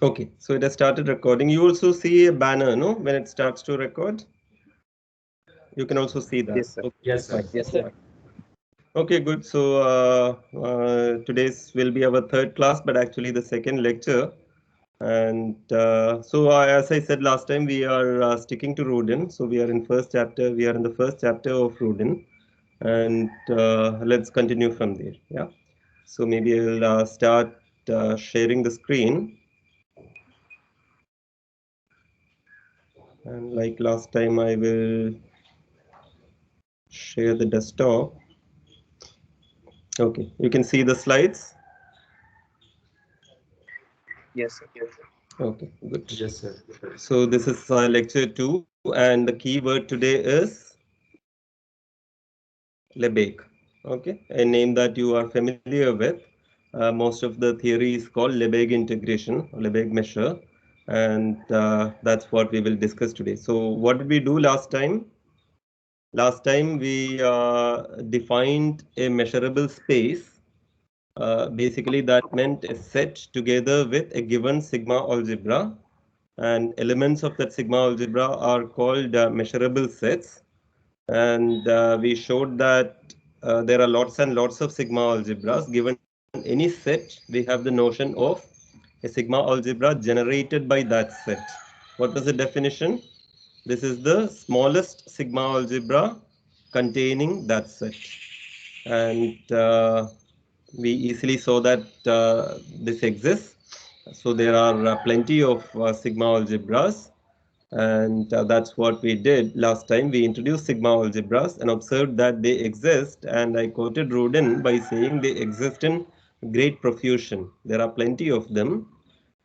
Okay, so it has started recording. You also see a banner, no? When it starts to record, you can also see that. Yes, sir. Okay, Yes, sir. fine. Yes, sir. Okay, good. So today's will be our third class, but actually the second lecture. And as I said last time, we are sticking to Rodin. So we are in first chapter. We are in the first chapter of Rodin, and let's continue from there. Yeah. So maybe I'll start sharing the screen. And like last time, I will share the desktop. Okay, you can see the slides. Yes, sir. Okay, good. Yes, sir. So this is lecture 2, and the keyword today is Lebesgue. Okay, a name that you are familiar with. Most of the theory is called Lebesgue integration, Lebesgue measure, and that's what we will discuss today. So what did we do last time? Last time we defined a measurable space. Basically, that meant a set together with a given sigma algebra, and elements of that sigma algebra are called measurable sets. And we showed that there are lots and lots of sigma algebras. Given any set, we have the notion of a sigma algebra generated by that set. What was the definition? This is the smallest sigma algebra containing that set. And we easily saw that this exists. So there are plenty of sigma algebras, and that's what we did last time. We introduced sigma algebras and observed that they exist, and I quoted Rodin by saying they exist in great profusion. There are plenty of them,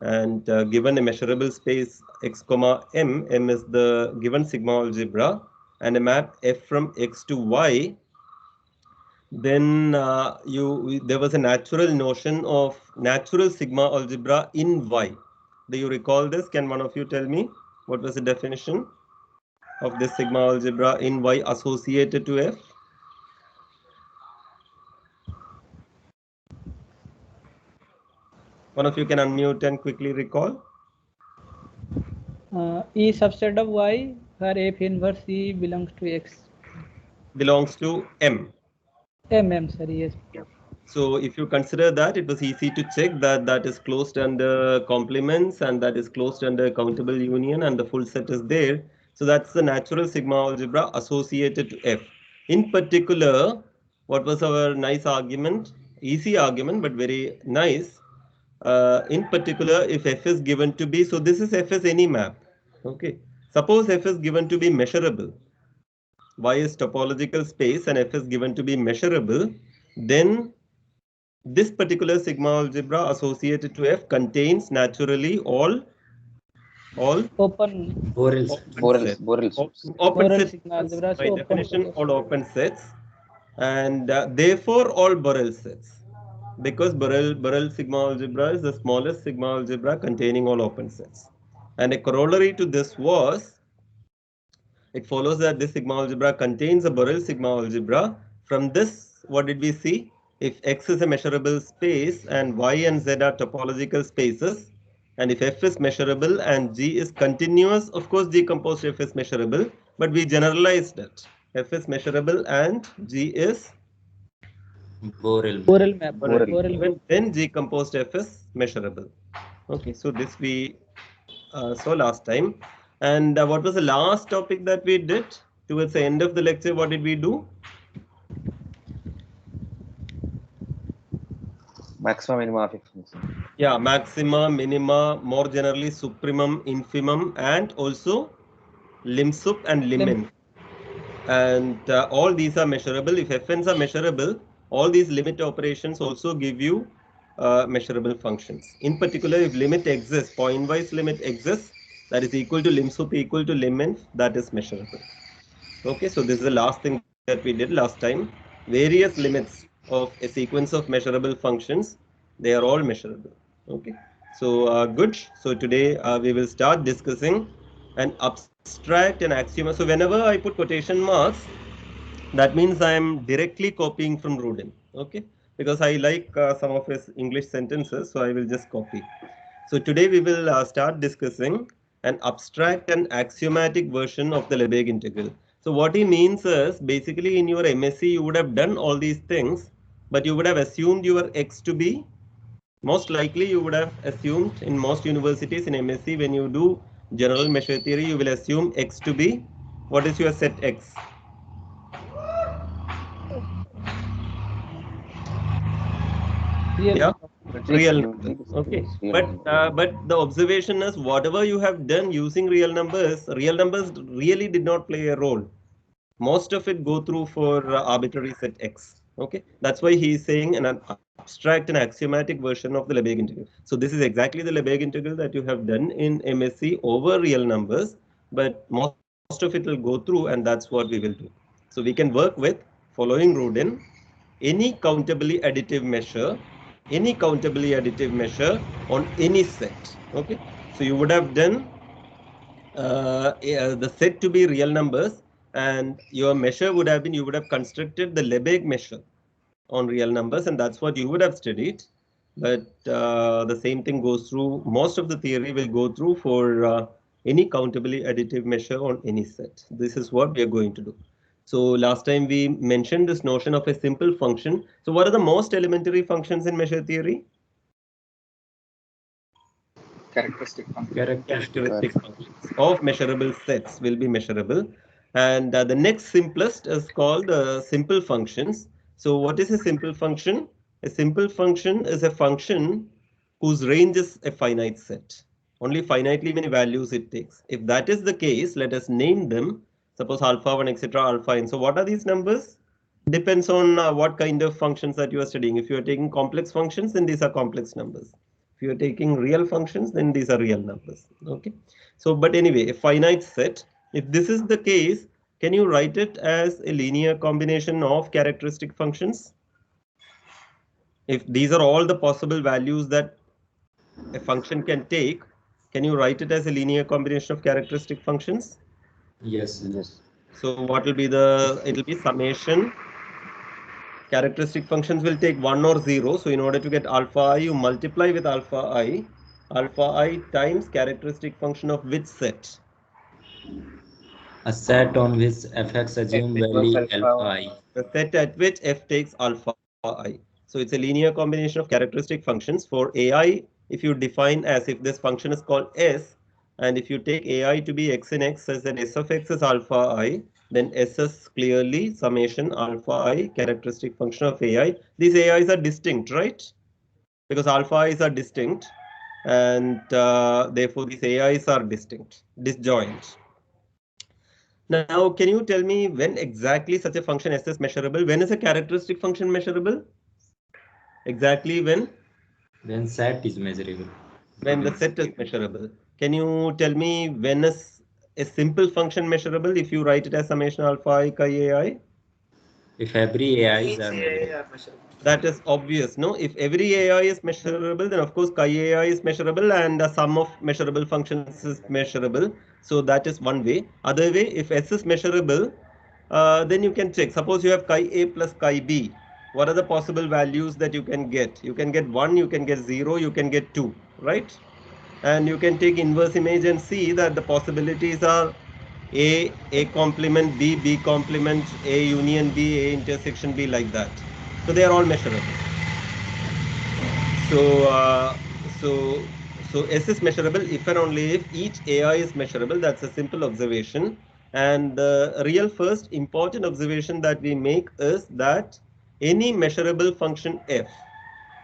and given a measurable space x comma m, m is the given sigma algebra, and a map f from x to y, then there was a natural notion of natural sigma algebra in Y. Do you recall this? Can one of you tell me what was the definition of this sigma algebra in Y associated to F? One of you can unmute and quickly recall. E subset of y where f inverse E belongs to x. Belongs to M. M, sorry, yes. So if you consider that, it was easy to check that that is closed under complements and that is closed under countable union and the full set is there. So that's the natural sigma algebra associated to F. In particular, what was our nice argument? Easy argument, but very nice. In particular, if F is given to be, so this is F as any map. Okay. Suppose F is given to be measurable. Y is topological space and F is given to be measurable, then this particular sigma algebra associated to F contains naturally all Open Borel. open Borel sets. sets. Open Borel sets sigma algebra, by so open definition set. all open sets, and therefore all Borel sets, because Borel sigma algebra is the smallest sigma algebra containing all open sets. And a corollary to this was, it follows that this sigma algebra contains a Borel sigma algebra. From this, what did we see? If X is a measurable space and Y and Z are topological spaces, and if F is measurable and G is continuous, of course decomposed F is measurable, but we generalized it. F is measurable and G is Borel. Borel map. Borel. Borel map. then decomposed F is measurable. Okay, so this we saw last time. And what was the last topic that we did? Towards the end of the lecture, what did we do? Maximum minimum of F function. Yeah, maxima, minima, more generally supremum, infimum, and also lim sup and lim in. And all these are measurable. If fn's are measurable, all these limit operations also give you measurable functions. In particular, if limit exists, point-wise limit exists, that is equal to lim sup equal to lim inf, that is measurable. Okay, so this is the last thing that we did last time. Various limits of a sequence of measurable functions, they are all measurable. Okay, so good. So today we will start discussing an abstract and axioma. So whenever I put quotation marks, that means I am directly copying from Rodin. Okay, because I like some of his English sentences, so I will just copy. So today we will start discussing an abstract and axiomatic version of the Lebesgue integral. So what he means is basically in your MSc you would have done all these things, but you would have assumed your x to be, most likely you would have assumed in most universities in MSc when you do general measure theory, you will assume x to be, what is your set x? Yeah, real numbers. Okay, but the observation is whatever you have done using real numbers really did not play a role. Most of it go through for arbitrary set x. Okay, that's why he is saying an abstract and axiomatic version of the Lebesgue integral. So this is exactly the Lebesgue integral that you have done in MSc over real numbers, but most of it will go through, and that's what we will do. So we can work with following Rudin, any countably additive measure on any set. Okay, so you would have done the set to be real numbers, and your measure would have been, you would have constructed the Lebesgue measure on real numbers, and that's what you would have studied. But the same thing goes through, most of the theory will go through for any countably additive measure on any set. This is what we are going to do. So last time we mentioned this notion of a simple function. So what are the most elementary functions in measure theory? Characteristic function. Characteristic functions of measurable sets will be measurable. And the next simplest is called simple functions. So what is a simple function? A simple function is a function whose range is a finite set. Only finitely many values it takes. If that is the case, let us name them. Suppose alpha 1, etc., alpha n. So what are these numbers? Depends on what kind of functions that you are studying. If you are taking complex functions, then these are complex numbers. If you are taking real functions, then these are real numbers. Okay. So, but anyway, a finite set. If this is the case, can you write it as a linear combination of characteristic functions? If these are all the possible values that a function can take, can you write it as a linear combination of characteristic functions? Yes. So what will be the, it will be summation. Characteristic functions will take 1 or 0. So in order to get alpha I, you multiply with alpha I times characteristic function of which set? A set on which fx assume value alpha I. The set at which f takes alpha I. So it's a linear combination of characteristic functions. For AI, if you define as if this function is called S, and if you take AI to be x in x such that S of x is alpha I, then S is clearly summation alpha I characteristic function of AI. These AIs are distinct, right? Because alpha I's are distinct, and therefore these AIs are disjoint. Now, can you tell me when exactly such a function S is measurable? When is a characteristic function measurable? Exactly when? When set is measurable. When the set is measurable. Can you tell me when is a simple function measurable if you write it as summation alpha I chi AI? If every AIs are measurable. That is obvious, no? If every AI is measurable, then of course chi AI is measurable and the sum of measurable functions is measurable. So that is one way. Other way, if S is measurable, then you can check. Suppose you have chi A plus chi B. What are the possible values that you can get? You can get 1, you can get 0, you can get 2, right? And you can take inverse image and see that the possibilities are A complement B, B complement A union B, A intersection B, like that. So they are all measurable. So S is measurable if and only if each AI is measurable. That's a simple observation. And the real first important observation that we make is that any measurable function f.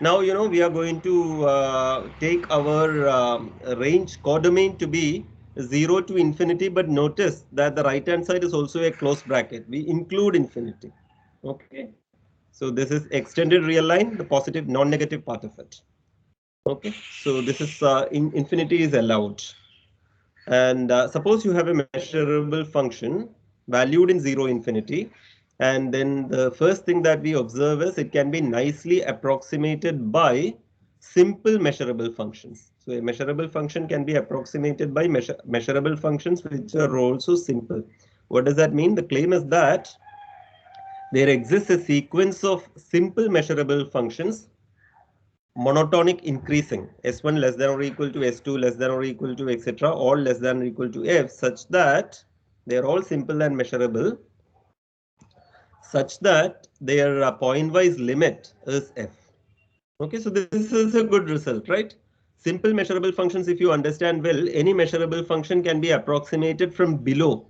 Now, you know, we are going to take our range codomain to be 0 to infinity, but notice that the right hand side is also a closed bracket. We include infinity. Okay. So this is extended real line, the positive non-negative part of it. Okay. So this is infinity is allowed. And suppose you have a measurable function valued in 0 infinity. And then the first thing that we observe is it can be nicely approximated by simple measurable functions. So a measurable function can be approximated by measurable functions which are also simple. What does that mean? The claim is that there exists a sequence of simple measurable functions monotonic increasing, S1 less than or equal to S2 less than or equal to etc., all less than or equal to F, such that they are all simple and measurable, such that their point-wise limit is F. Okay, so this is a good result, right? Simple measurable functions, if you understand well, any measurable function can be approximated from below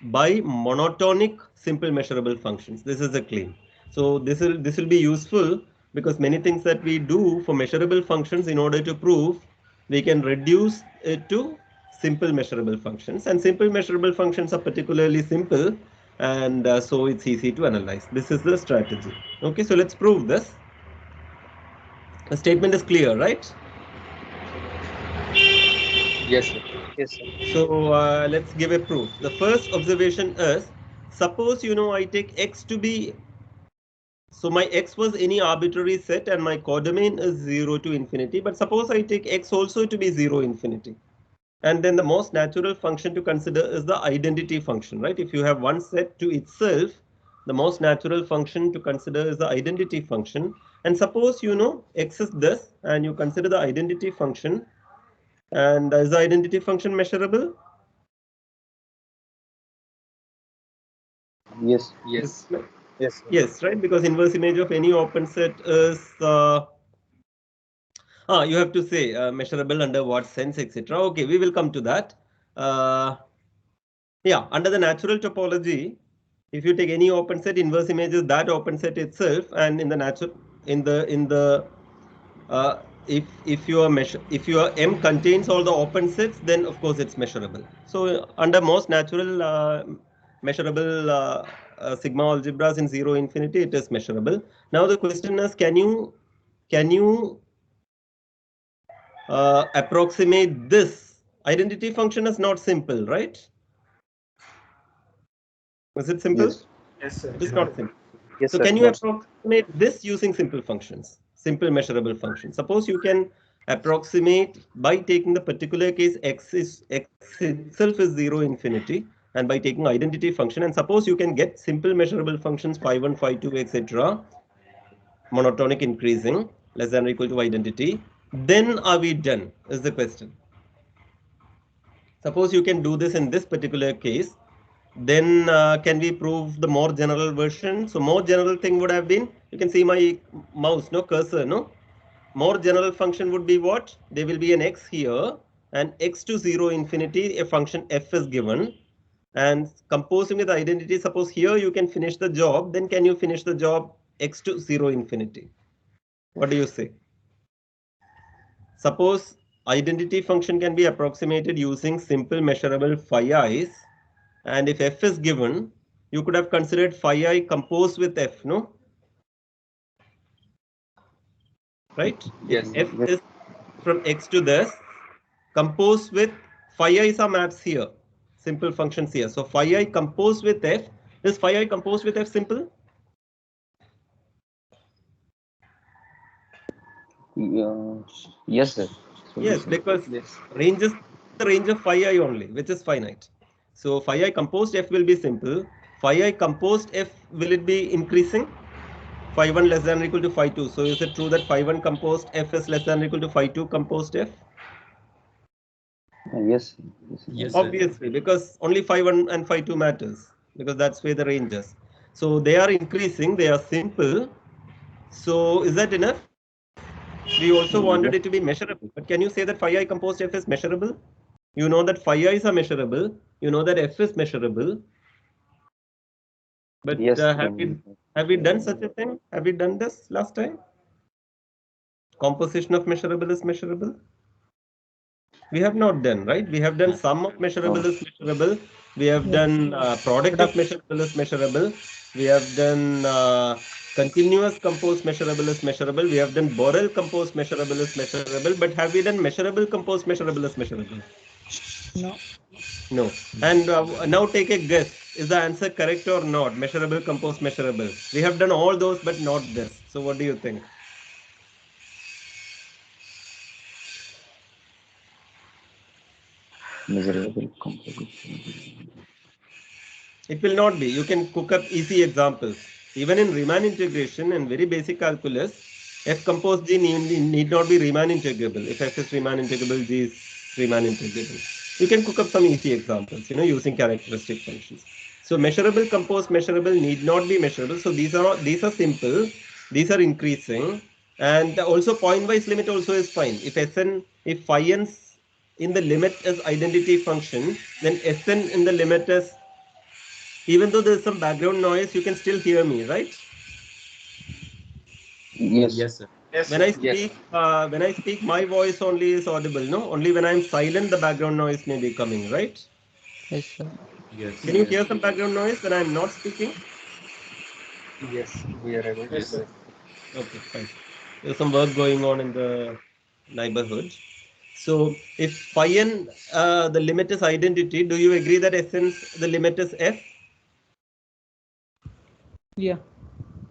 by monotonic simple measurable functions. This is a claim. So this will be useful because many things that we do for measurable functions, in order to prove, we can reduce it to simple measurable functions, and simple measurable functions are particularly simple, and so it's easy to analyze. This is the strategy. Okay, so let's prove this. The statement is clear, right? Yes, sir. Yes, sir. So let's give a proof. The first observation is, suppose I take X to be, so my X was any arbitrary set and my codomain is 0 to infinity, but suppose I take X also to be 0 infinity. And then the most natural function to consider is the identity function, right? If you have one set to itself, the most natural function to consider is the identity function. And suppose X is this, and you consider the identity function, and is the identity function measurable? Yes. Yes. Yes, sir. Yes, right, because inverse image of any open set is you have to say measurable under what sense, etc. Okay, we will come to that. Yeah, under the natural topology, if you take any open set, inverse image is that open set itself, and in the natural, if your M contains all the open sets, then of course it's measurable. So under most natural measurable sigma algebras in 0 infinity, it is measurable. Now the question is, can you approximate this? Identity function is not simple, right? Is it simple? Yes. Yes, sir. It is not simple. Yes, So sir. can you approximate this using simple functions, simple measurable functions? Suppose you can approximate by taking the particular case X itself is 0 infinity, and by taking identity function, and suppose you can get simple measurable functions phi 1, phi 2, etc., monotonic increasing less than or equal to identity, then are we done is the question. Suppose you can do this in this particular case, then can we prove the more general version? So more general thing would have been, you can see my mouse, cursor, more general function would be what? There will be an X here, and X to 0 infinity, a function F is given, and composing with identity, suppose here you can finish the job, then can you finish the job X to 0 infinity? What do you say? Suppose identity function can be approximated using simple measurable phi i's, and if F is given, you could have considered phi I composed with F, no? Right? Yes. If F is from X to this, composed with phi i's are maps here, simple functions here. So phi I composed with F, is phi I composed with F simple? Yes, sir. Yes, because Yes. range is the range of phi I only, which is finite. So phi I composed F will be simple. Phi I composed F, will it be increasing? Phi 1 less than or equal to phi 2. So is it true that phi 1 composed F is less than or equal to phi 2 composed F? Yes. Yes, sir. Obviously, because only phi 1 and phi 2 matters, because that's where the range is. So they are increasing, they are simple. So is that enough? We also wanted it to be measurable. But can you say that phi I composed F is measurable? You know that phi i's are measurable. You know that F is measurable. But Yes. have we done such a thing? Have we done this last time? Composition of measurable is measurable. We have not done, right? We have done sum of measurable is measurable. We have done product of measurable is measurable. We have done continuous composed measurable is measurable. We have done Borel composed measurable is measurable. But have we done measurable composed measurable is measurable? No. No. And now take a guess. Is the answer correct or not? Measurable composed measurable. We have done all those, but not this. So what do you think? Measurable. It will not be. You can cook up easy examples. Even in Riemann integration and very basic calculus, F composed G need not be Riemann integrable. If F is Riemann integrable, G is Riemann integrable. You can cook up some easy examples, using characteristic functions. So measurable, composed, measurable need not be measurable. So these are simple. These are increasing, and also pointwise limit also is fine. If phi n in the limit is identity function, then Sn in the limit is, even though there's some background noise, you can still hear me, right? Yes. Yes, sir. When I Yes. speak, my voice only is audible. No, only when I'm silent, the background noise may be coming, right? Yes, sir. Yes. Can you hear some background noise when I'm not speaking? Yes. We are able to hear. Okay, fine. There's some work going on in the neighborhood. So if phi n, the limit is identity, do you agree that essence, the limit is f? Yeah.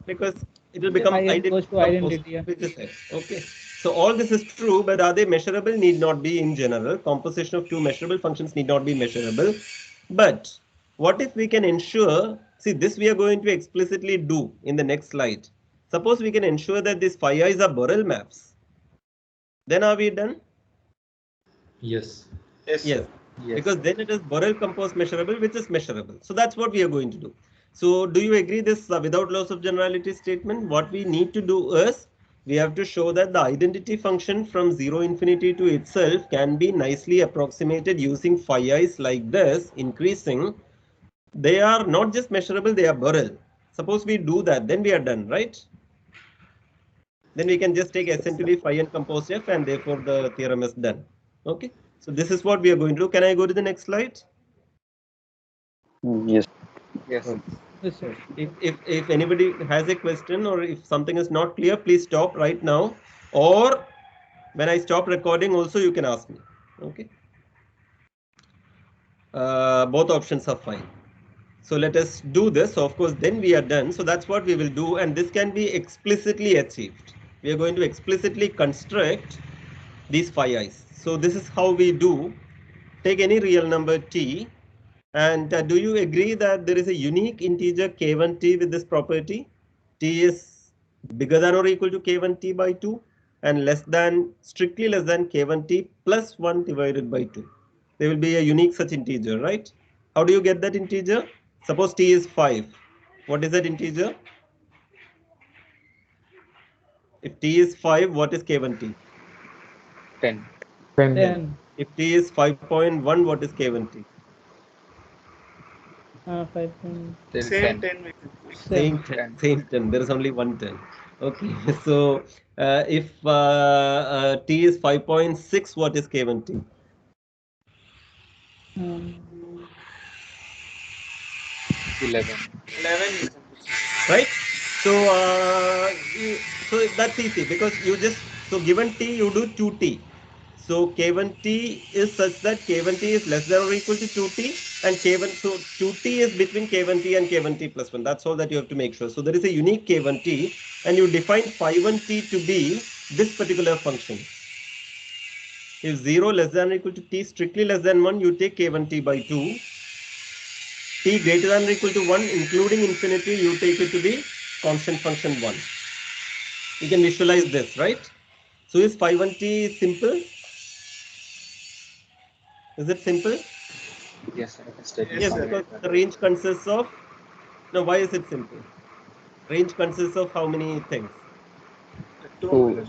Because it will become I identity goes to composed, identity. Yeah. which is f. Okay. So all this is true, but are they measurable? Need not be in general. Composition of two measurable functions need not be measurable. But what if we can ensure, see, this we are going to explicitly do in the next slide. Suppose we can ensure that these phi i's are Borel maps. Then are we done? Yes. Yes. Yes. Because then it is Borel composed measurable, which is measurable. So that's what we are going to do. So do you agree this without loss of generality statement? What we need to do is we have to show that the identity function from 0 infinity to itself can be nicely approximated using phi i's like this, increasing. They are not just measurable, they are Borel. Suppose we do that, then we are done, right? Then we can just take Sn to be phi n composed f, and therefore the theorem is done. Okay. So this is what we are going to do. Can I go to the next slide? Yes. Yes. Okay. Yes, sir. If anybody has a question or if something is not clear, please stop right now. Or when I stop recording, also you can ask me. Okay. Both options are fine. So let us do this. So of course, then we are done. So that's what we will do. And this can be explicitly achieved. We are going to explicitly construct these phi i's. So this is how we do. Take any real number t. And do you agree that there is a unique integer k1t with this property? T is bigger than or equal to k1t by 2 and strictly less than k1t plus 1 divided by 2. There will be a unique such integer, right? How do you get that integer? Suppose t is 5. What is that integer? If t is 5, what is k1t? 10. 10. If t is 5.1, what is k1t? 5. Same 10. Same 10. 10. Same 10. There is only one 10. Okay. So if t is 5.6, what is k1t? 11. Right? So that's easy because given t, you do 2t. So k1t is such that k1t is less than or equal to 2t and so 2t is between k1t and k1t plus 1. That's all that you have to make sure. So there is a unique k1t and you define phi1t to be this particular function. If 0 less than or equal to t strictly less than 1, you take k1t by 2. T greater than or equal to 1, including infinity, you take it to be constant function 1. You can visualize this, right? So is phi1t simple? Is it simple? Yes, sir. It's taking Yes, some because minutes. the range consists of. Now, why is it simple? Range consists of how many things? 2.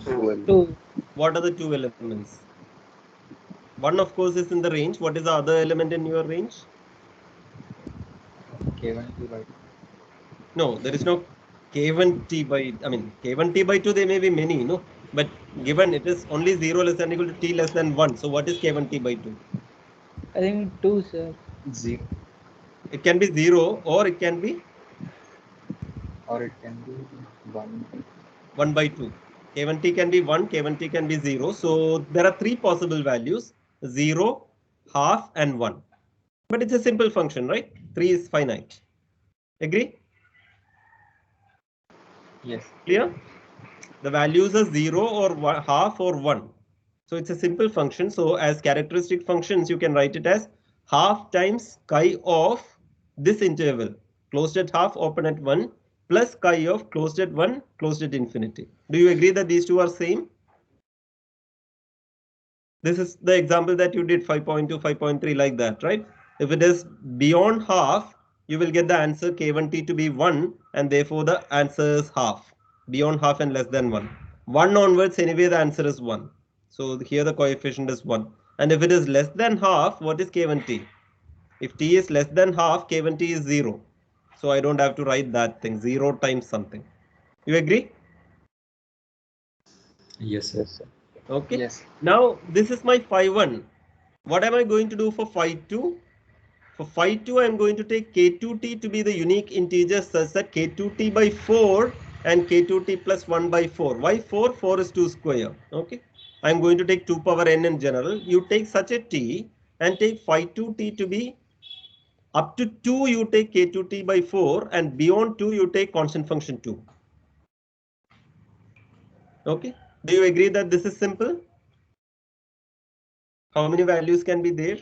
2. What are the two elements? One, of course, is in the range. What is the other element in your range? K1 by 2. No, there is no k1t by. I mean, k1t by 2. There may be many, no. But given it is only 0 less than or equal to t less than 1. So what is k1t by 2? I think 2, sir. 0. It can be 0 or it can be Or it can be 1. 1 by 2. K1t can be 1, K1t can be 0. So there are three possible values, 0, half and 1. But it's a simple function, right? 3 is finite. Agree? Yes. Clear? The values are 0 or half or 1. So it's a simple function. So as characteristic functions, you can write it as half times chi of this interval, closed at half, open at 1, plus chi of closed at 1, closed at infinity. Do you agree that these two are same? This is the example that you did 5.2, 5.3 like that, right? If it is beyond half, you will get the answer k1t to be 1 and therefore the answer is half. Beyond half and less than 1. 1 onwards anyway the answer is 1. So here the coefficient is 1. And if it is less than half, what is k1t? If t is less than half, k1t is 0. So I don't have to write that thing, 0 times something. You agree? Yes, sir. Yes, sir. Okay. Yes. Now this is my phi 1. What am I going to do for phi 2? For phi 2, I am going to take k2t to be the unique integer such that k2t by 4 and k2t plus 1 by 4. Why 4? 4 is 2 square. Okay. I am going to take 2 power n in general. You take such a t and take phi 2t to be up to 2 you take k2t by 4 and beyond 2 you take constant function 2. Okay. Do you agree that this is simple? How many values can be there?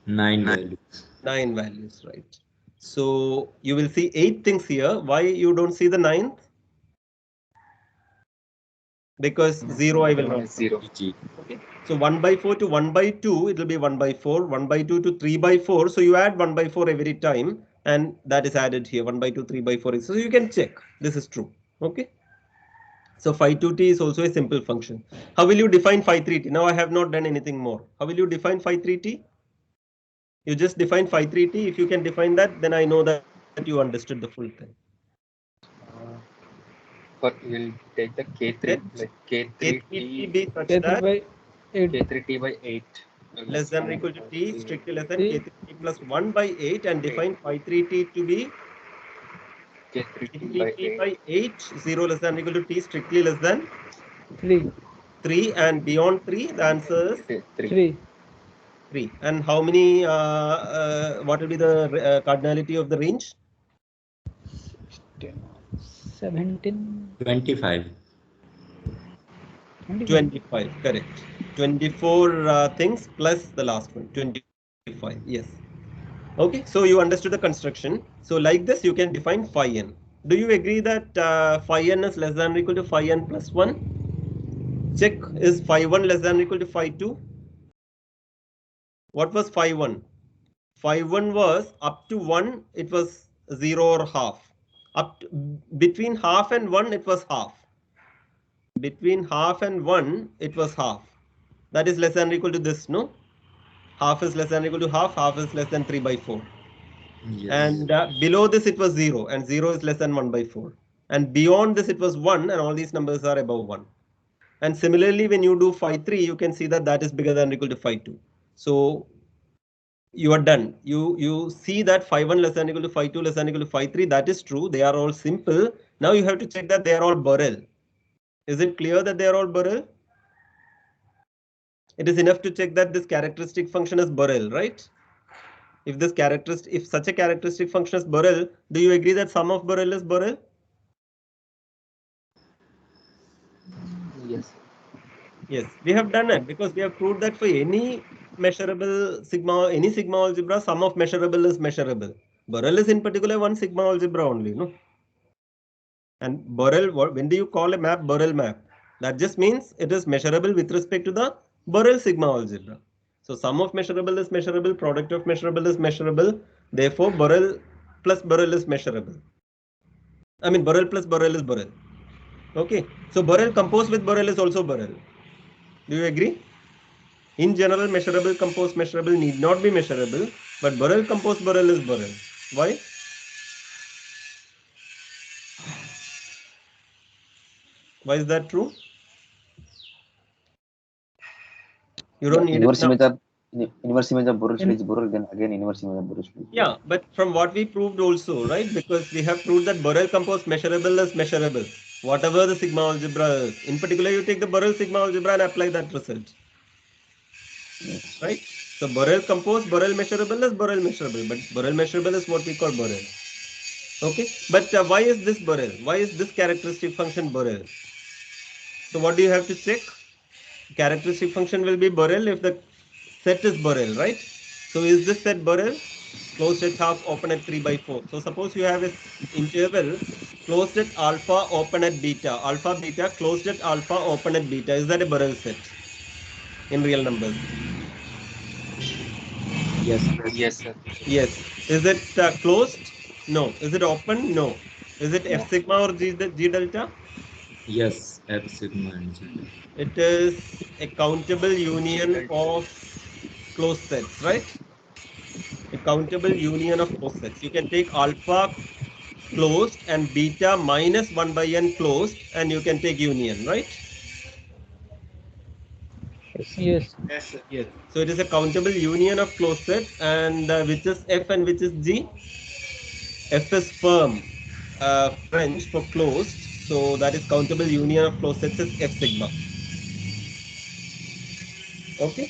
9 values. 9 values, right? So you will see 8 things here. Why you don't see the 9th? Because 0 I will One not. is 0. Okay. So 1 by 4 to 1 by 2, it will be 1 by 4. 1 by 2 to 3 by 4. So you add 1 by 4 every time. And that is added here. 1 by 2, 3 by 4. So you can check. This is true. Okay. So phi 2t is also a simple function. How will you define phi 3t? Now I have not done anything more. How will you define phi 3t? You just define phi 3t. If you can define that, then I know that you understood the full thing. But we'll take the K3, Let like K3t K3T, be such K3 that by 8. K3T by 8. less than or equal to t, strictly less than T. k3t plus 1 by 8 and define phi 3t to be K3T by k3t 8. by 8, 0 less than or equal to t, strictly less than 3. 3 and beyond 3, the answer is 3. 3. 3. And how many, what will be the cardinality of the range? 17. 25. 25, correct. 24 things plus the last one, 25, yes. Okay, so you understood the construction. So like this, you can define phi n. Do you agree that phi n is less than or equal to phi n plus 1? Check, is phi 1 less than or equal to phi 2? What was phi 1? Phi 1 was up to 1, it was 0 or half. Up to, between half and 1, it was half. Between half and 1, it was half. That is less than or equal to this, no? Half is less than or equal to half is less than 3 by 4. Yes. And below this it was 0 and 0 is less than 1 by 4. And beyond this it was 1 and all these numbers are above 1. And similarly, when you do phi 3, you can see that that is bigger than or equal to phi 2. So you are done. You see that phi 1 less than or equal to phi 2 less than or equal to phi 3. That is true. They are all simple. Now you have to check that they are all Borel. Is it clear that they are all Borel? It is enough to check that this characteristic function is Borel, right? If such a characteristic function is Borel, do you agree that sum of Borel is Borel? Yes. Yes, we have done it because we have proved that for any measurable sigma, any sigma algebra, sum of measurable is measurable. Borel is in particular one sigma algebra only, no? And Borel, when do you call a map Borel map? That just means it is measurable with respect to the Borel sigma algebra. So sum of measurable is measurable, product of measurable is measurable. Therefore, Borel plus Borel is measurable. I mean, Borel plus Borel is Borel. Okay. So Borel composed with Borel is also Borel. Do you agree? In general, measurable composed measurable need not be measurable, but Borel composed Borel is Borel. Why? Why is that true? You don't need Inverse it now. image of Borel is Borel, then again inverse image of Borel. Yeah, but from what we proved also, right? Because we have proved that Borel composed measurable is measurable. Whatever the sigma algebra is. In particular, you take the Borel sigma algebra and apply that result. Yes. Right? So Borel composed, Borel measurable is Borel measurable, but Borel measurable is what we call Borel. Okay, but why is this Borel? Why is this characteristic function Borel? So what do you have to check? Characteristic function will be Borel if the set is Borel, right? So is this set Borel? closed at half, open at 3/4. So suppose you have an interval closed at alpha, open at beta, alpha, beta, closed at alpha, open at beta. Is that a Borel set in real numbers? Yes. Yes, sir. Yes. Is it closed? No. Is it open? No. Is it F sigma or G delta? Yes. F sigma and G. It is a countable union of closed sets, right? A countable union of closed sets. You can take alpha closed and beta minus 1 by n closed, and you can take union, right? Yes. Yes. So it is a countable union of closed sets, and which is F and which is G? F is firm, French for closed. So that is countable union of closed sets is F sigma. Okay.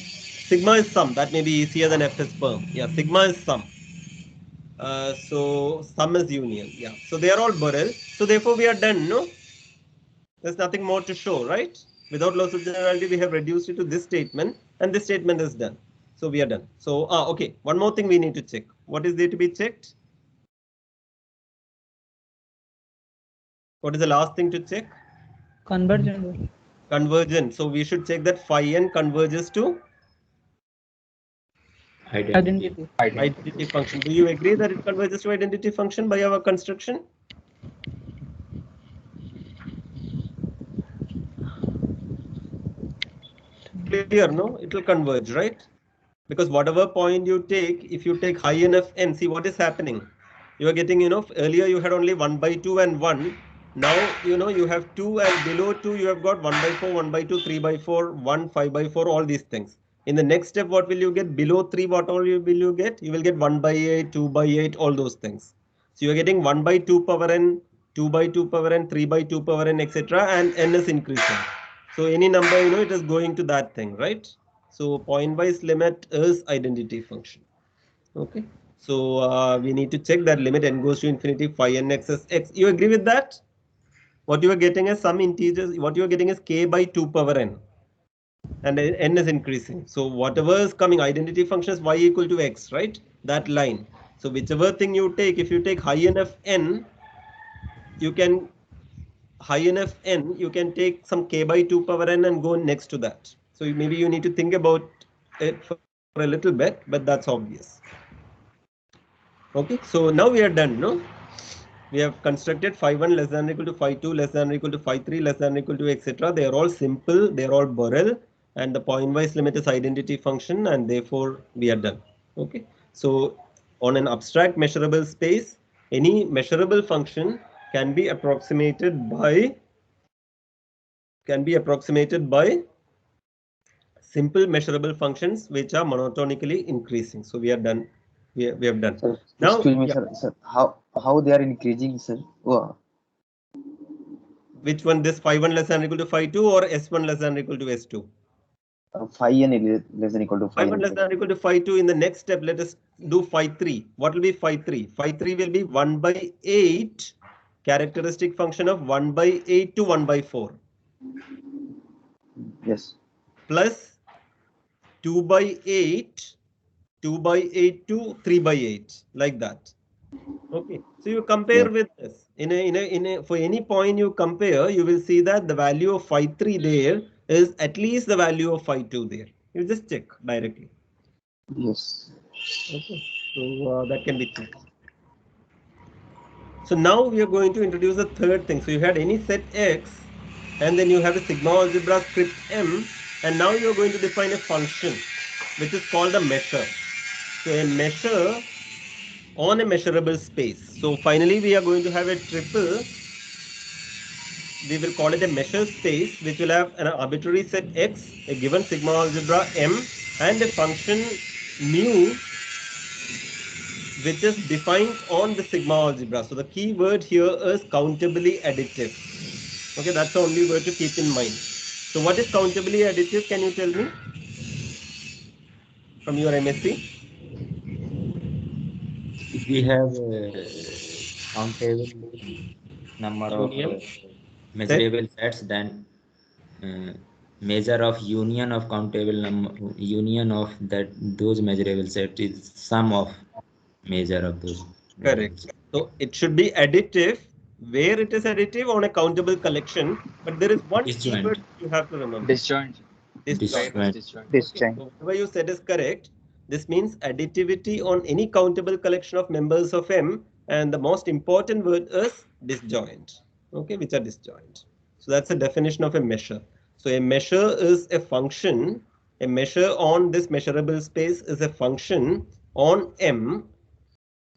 Sigma is sum. That may be easier than F is firm. Yeah, sigma is sum. So sum is union. Yeah. So they are all Borel. So therefore we are done, no? There's nothing more to show, right? Without loss of generality, we have reduced it to this statement, and this statement is done. So we are done. So, okay. One more thing we need to check. What is there to be checked? What is the last thing to check? Convergent. Convergent. So we should check that phi n converges to Identity. identity function. Do you agree that it converges to identity function by our construction? Clear, no? It will converge, right? Because whatever point you take, if you take high enough n, see what is happening. You are getting, earlier you had only 1/2 and 1. Now, you have 2 and below 2, you have got 1/4, 1/2, 3/4, 1, 5/4, all these things. In the next step, what will you get? Below 3, what all will you get? You will get 1/8, 2/8, all those things. So you are getting 1/2 power n, 2/2 power n, 3/2 power n, etc. And n is increasing. So any number, it is going to that thing, right? So point-wise limit is identity function. Okay. So we need to check that limit n goes to infinity phi n x is x. You agree with that? What you are getting is some integers. What you are getting is k by 2 power n. And n is increasing. So whatever is coming, identity function is y equal to x, right? That line. So whichever thing you take, if you take high enough n, you can take some k by 2 power n and go next to that. So maybe you need to think about it for a little bit, but that's obvious. Okay, so now we are done, no? We have constructed phi 1 less than or equal to phi 2 less than or equal to phi 3 less than or equal to etc. They are all simple, they are all Borel, and the point-wise limit is identity function, and therefore we are done. Okay, so on an abstract measurable space, any measurable function can be approximated by simple measurable functions which are monotonically increasing. So we are done. We have done. Sir, Now, excuse me, yeah. sir. How they are increasing, sir? Oh, Which one? This phi 1 less than or equal to phi 2 or S1 less than or equal to S2? phi n is less than equal to Phi phi 1 n. less than or equal to phi 2. In the next step, let us do phi 3. What will be phi 3? Phi 3 will be 1/8 characteristic function of 1/8 to 1/4. Yes. Plus 2/8 to 3/8, like that. Okay, so you compare with this. For any point you compare, you will see that the value of phi 3 there is at least the value of phi 2 there. You just check directly. Yes. Okay, so that can be checked. So now we are going to introduce a third thing. So you had any set X, and then you have a sigma algebra script M, and now you are going to define a function which is called a measure. So a measure on a measurable space. So finally we are going to have a triple. We will call it a measure space, which will have an arbitrary set X, a given sigma algebra M, and a function mu, which is defined on the sigma algebra. So the key word here is countably additive. Okay, that's the only word to keep in mind. So what is countably additive? Can you tell me from your MSc? If we have countable number of measurable sets, then measure of union of countable number, union of those measurable sets is sum of measure of those. Correct. So it should be additive. Where it is additive on a countable collection, but there is one Disjoint. keyword you have to remember. Disjoint. Disjoint. Right, Disjoint. disjoint. Disjoint. So whatever you said is correct. This means additivity on any countable collection of members of M, and the most important word is disjoint. Okay, which are disjoint. So that's the definition of a measure. So a measure is a function. A measure on this measurable space is a function on M.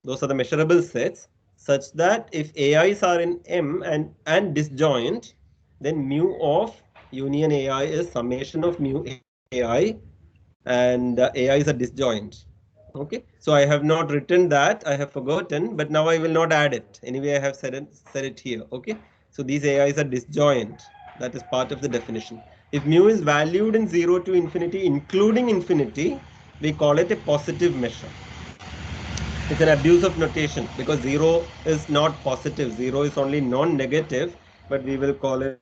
Those are the measurable sets, such that if AIs are in M and disjoint, then mu of union AI is summation of mu AI, and AI is a disjoint. Okay, so I have not written that, I have forgotten, but now I will not add it. Anyway, I have said it here. Okay, so these AIs are disjoint. That is part of the definition. If mu is valued in 0 to infinity, including infinity, we call it a positive measure. It's an abuse of notation because 0 is not positive. 0 is only non-negative, but we will call it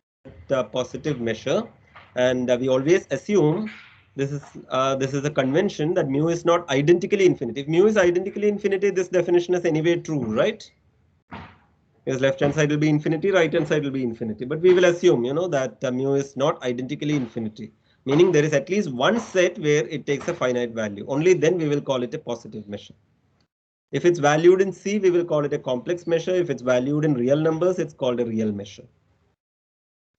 a positive measure. And we always assume this is a convention that mu is not identically infinity. If mu is identically infinity, this definition is anyway true, right? Because left hand side will be infinity, right hand side will be infinity. But we will assume, that mu is not identically infinity, meaning there is at least one set where it takes a finite value. Only then we will call it a positive measure. If it's valued in C, we will call it a complex measure. If it's valued in real numbers, it's called a real measure.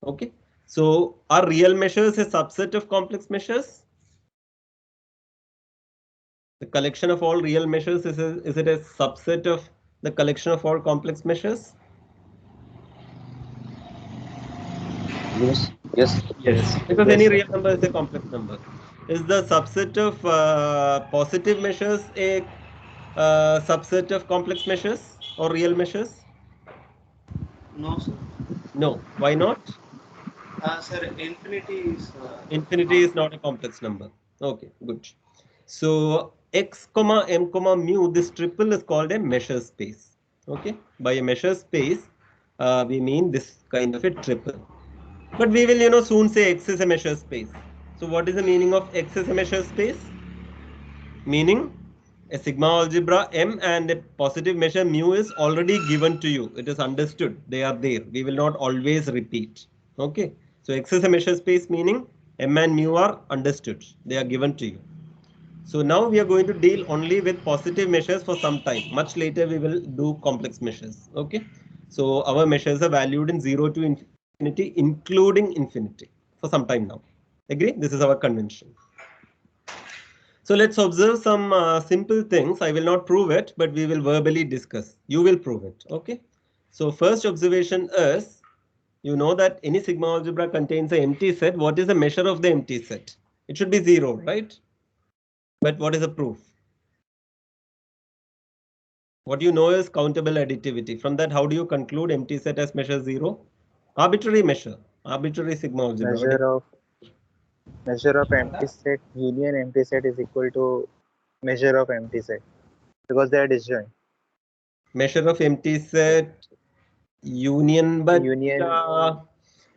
Okay, so are real measures a subset of complex measures? The collection of all real measures, is it a subset of the collection of all complex measures? Yes. Yes. Yes, because any real number is a complex number. Is the subset of positive measures a subset of complex measures or real measures? No, sir. No. Why not? Sir, infinity is. Infinity is not a complex number. Okay, good. So x comma m comma mu, this triple is called a measure space. Okay, by a measure space, we mean this kind of a triple. But we will, soon say x is a measure space. So what is the meaning of x is a measure space? Meaning a sigma algebra M and a positive measure mu is already given to you. It is understood. They are there. We will not always repeat. Okay. So X is a measure space, meaning M and mu are understood. They are given to you. So now we are going to deal only with positive measures for some time. Much later we will do complex measures. Okay. So our measures are valued in 0 to infinity, including infinity for some time now. Agree? This is our convention. So let's observe some simple things. I will not prove it, but we will verbally discuss. You will prove it. Okay. So first observation is, you know that any sigma algebra contains an empty set. What is the measure of the empty set? It should be 0, right? But what is the proof? What you know is countable additivity. From that, how do you conclude empty set as measure 0? Arbitrary measure, arbitrary sigma algebra. Measure of empty set union empty set is equal to measure of empty set because they are disjoint. Measure of empty set union, but Union.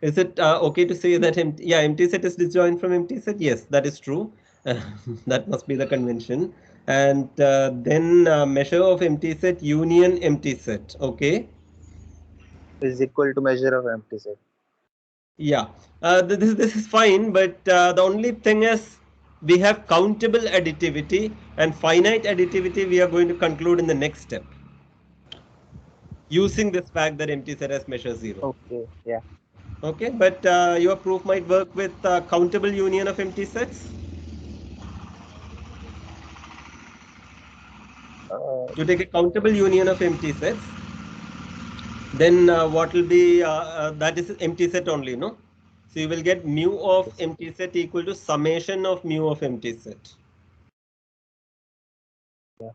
is it okay to say that empty set is disjoint from empty set? Yes, that is true. That must be the convention. And then measure of empty set union empty set. Okay. Is equal to measure of empty set. Yeah, this is fine, but the only thing is we have countable additivity and finite additivity. We are going to conclude in the next step using this fact that empty set has measure 0. Okay. Yeah. Okay, but your proof might work with countable union of empty sets. You take a countable union of empty sets, then what will be that is empty set only, no? So you will get mu of empty set equal to summation of mu of empty set. Yeah.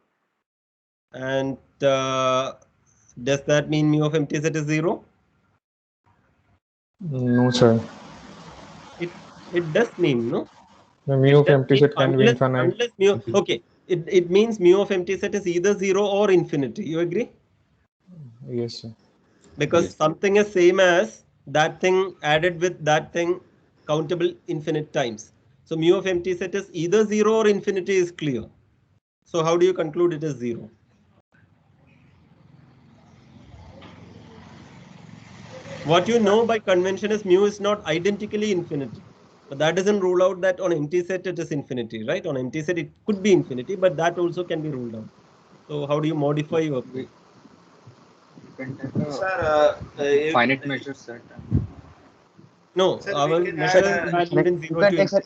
And does that mean mu of empty set is 0? No, sir. It does mean, no? The mu of empty set can be infinite. Unless mu, okay, it means mu of empty set is either 0 or infinity. You agree? Yes, sir. Because something is same as that thing added with that thing countable infinite times. So mu of empty set is either 0 or infinity is clear. So how do you conclude it is 0? What you know by convention is mu is not identically infinity. But that doesn't rule out that on empty set it is infinity, right? On empty set it could be infinity, but that also can be ruled out. So how do you modify your proof? We can take a Sir, finite measure set. No, Sir, our we can measure add, is valued in You 0 can to take sir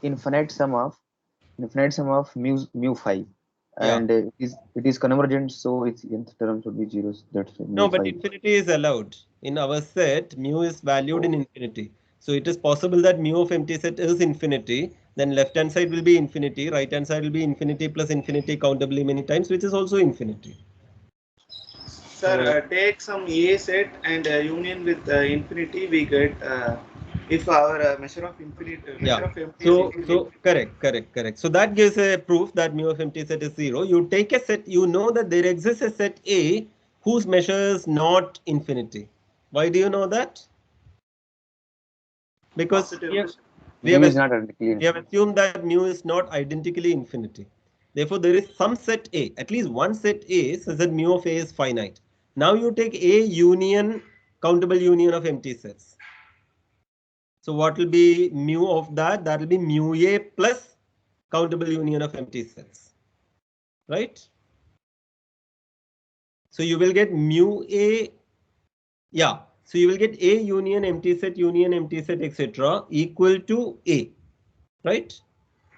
infinite sum of mu 5, Yeah. and it is convergent, so its nth term should be zeros. That's No, mu but 5. infinity is allowed. In our set, mu is valued in infinity. So it is possible that mu of empty set is infinity. Then left hand side will be infinity, right hand side will be infinity plus infinity countably many times, which is also infinity. sir, take some A set and union with infinity, we get if our measure of infinity, measure of empty is infinity. So correct. So that gives a proof that mu of empty set is 0. You take a set, you know that there exists a set A whose measure is not infinity. Why do you know that? Because Positive we Mu have is not identically we have assumed that mu is not identically infinity. Therefore, there is some set A, at least one set A says that mu of A is finite. Now you take A union, countable union of empty sets. So what will be mu of that? That will be mu A plus countable union of empty sets, right? So you will get mu A, yeah. So you will get A union empty set, etc. equal to A, right?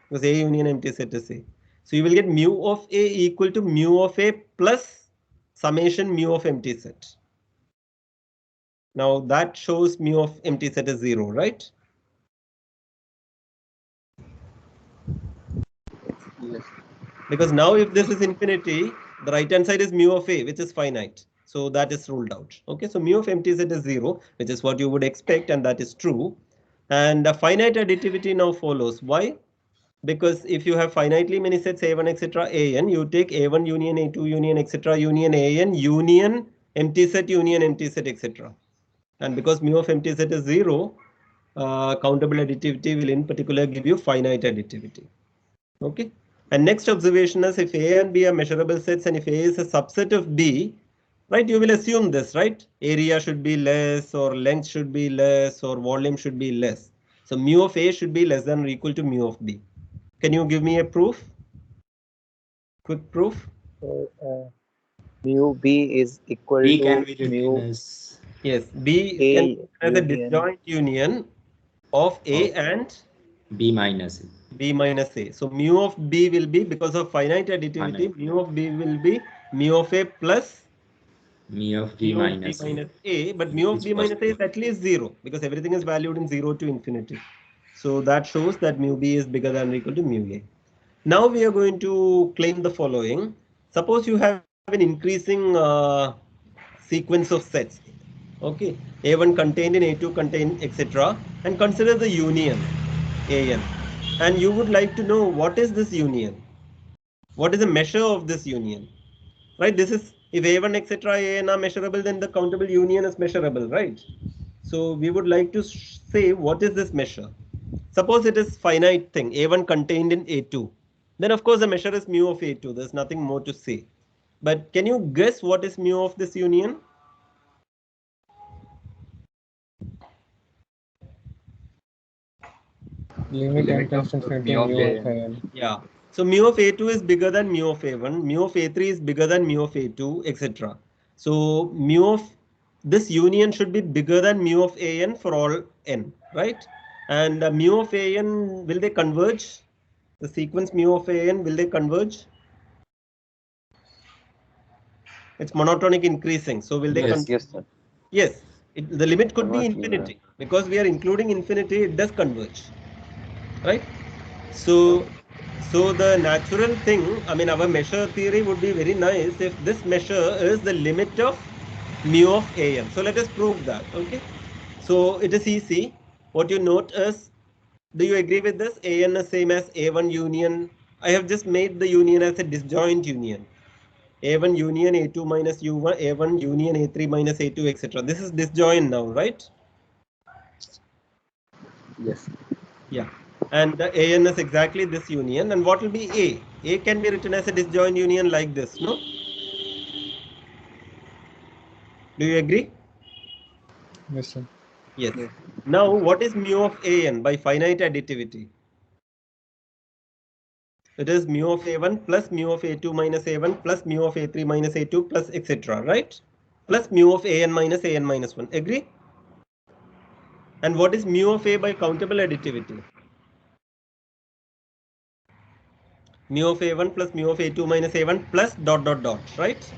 Because A union empty set is A. So you will get mu of A equal to mu of A plus summation mu of empty set. Now that shows mu of empty set is 0, right? Yes. Because now if this is infinity, the right hand side is mu of A, which is finite. So that is ruled out. Okay, so mu of empty set is 0, which is what you would expect, and that is true. And the finite additivity now follows. Why? Because if you have finitely many sets A1, etc., AN, you take A1 union, A2 union, etc., union AN, union empty set, etc. And because mu of empty set is 0, countable additivity will in particular give you finite additivity. Okay. And next observation is if A and B are measurable sets and if A is a subset of B, right, you will assume this, right? Area should be less or length should be less or volume should be less. So mu of A should be less than or equal to mu of B. Can you give me a proof? Quick proof? So, mu B is equal B to can be written mu as Yes, B A can be as a union. disjoint union of A and B minus A. B minus A. So mu of B will be, because of finite additivity, Finite. mu of B will be mu of A plus Mu of B mu of B minus A. minus A, but mu of It's B minus A is possible. at least 0 because everything is valued in 0 to infinity. So that shows that mu B is bigger than or equal to mu A. Now we are going to claim the following. Suppose you have an increasing sequence of sets. Okay, A1 contained in A2 contained, etc. And consider the union AN. And you would like to know what is this union? What is the measure of this union? Right, this is if A1 etc. AN are measurable, then the countable union is measurable, right? So we would like to say what is this measure? Suppose it is finite thing, A1 contained in A2. Then of course the measure is mu of A2. There's nothing more to say. But can you guess what is mu of this union? Limit n tends to infinity mu of mu of A. n. Yeah. So mu of A2 is bigger than mu of A1. Mu of A3 is bigger than mu of A2, etc. So mu of this union should be bigger than mu of AN for all n, right? And mu of AN, will they converge? The sequence mu of AN, will they converge? It's monotonic increasing. So will they Yes, converge? yes, sir. Yes. The limit could be Converge, yeah. infinity. Because we are including infinity, it does converge. Right? So the natural thing, I mean, our measure theory would be very nice if this measure is the limit of mu of AN. So let us prove that. Okay. So it is easy. What you note is, do you agree with this? AN is same as A1 union. I have just made the union as a disjoint union. A1 union A2 minus U1, A1 union A3 minus A2, etc. This is disjoint now, right? Yes. Yeah. And the AN is exactly this union. And what will be A? A can be written as a disjoint union like this, no? Do you agree? Yes, sir. Yes. Yes. Now, what is mu of an by finite additivity? It is mu of a1 plus mu of a2 minus a1 plus mu of a3 minus a2 plus etc. Right? Plus mu of an minus 1. Agree? And what is mu of a by countable additivity? Mu of a1 plus mu of a2 minus a1 plus dot dot dot. Right?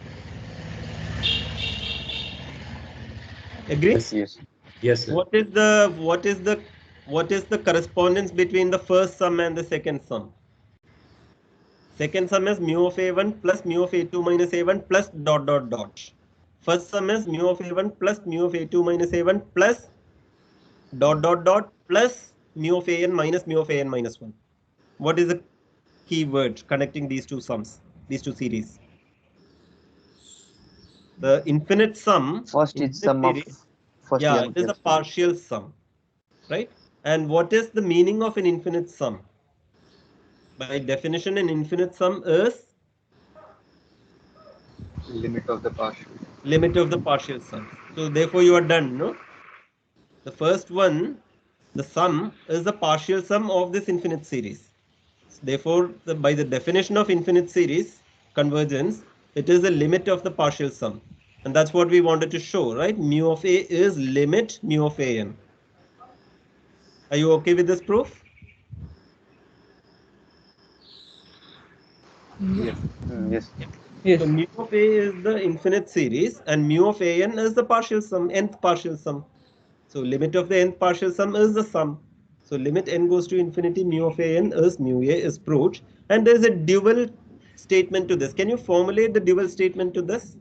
Agree? Yes. Yes. Yes, sir. What is the correspondence between the first sum and the second sum? Second sum is mu of a1 plus mu of a2 minus a1 plus dot dot dot. First sum is mu of a1 plus mu of a2 minus a1 plus dot dot dot plus mu of an minus mu of an minus 1. What is the key word connecting these two sums, these two series? The infinite sum. First is sum of first Yeah, m it is a plus partial sum, right? And what is the meaning of an infinite sum? By definition, an infinite sum is Limit of the partial. limit of the partial sum. So therefore you are done, no? The first one, the sum is the partial sum of this infinite series. Therefore, by the definition of infinite series convergence, it is the limit of the partial sum. And that's what we wanted to show, right? Mu of a is limit mu of an. Are you okay with this proof? Yes. Yes. Yes. So mu of a is the infinite series and mu of an is the partial sum, nth partial sum. So limit of the nth partial sum is the sum. So limit n goes to infinity, mu of an is mu a is proved. And there is a dual statement to this. Can you formulate the dual statement to this?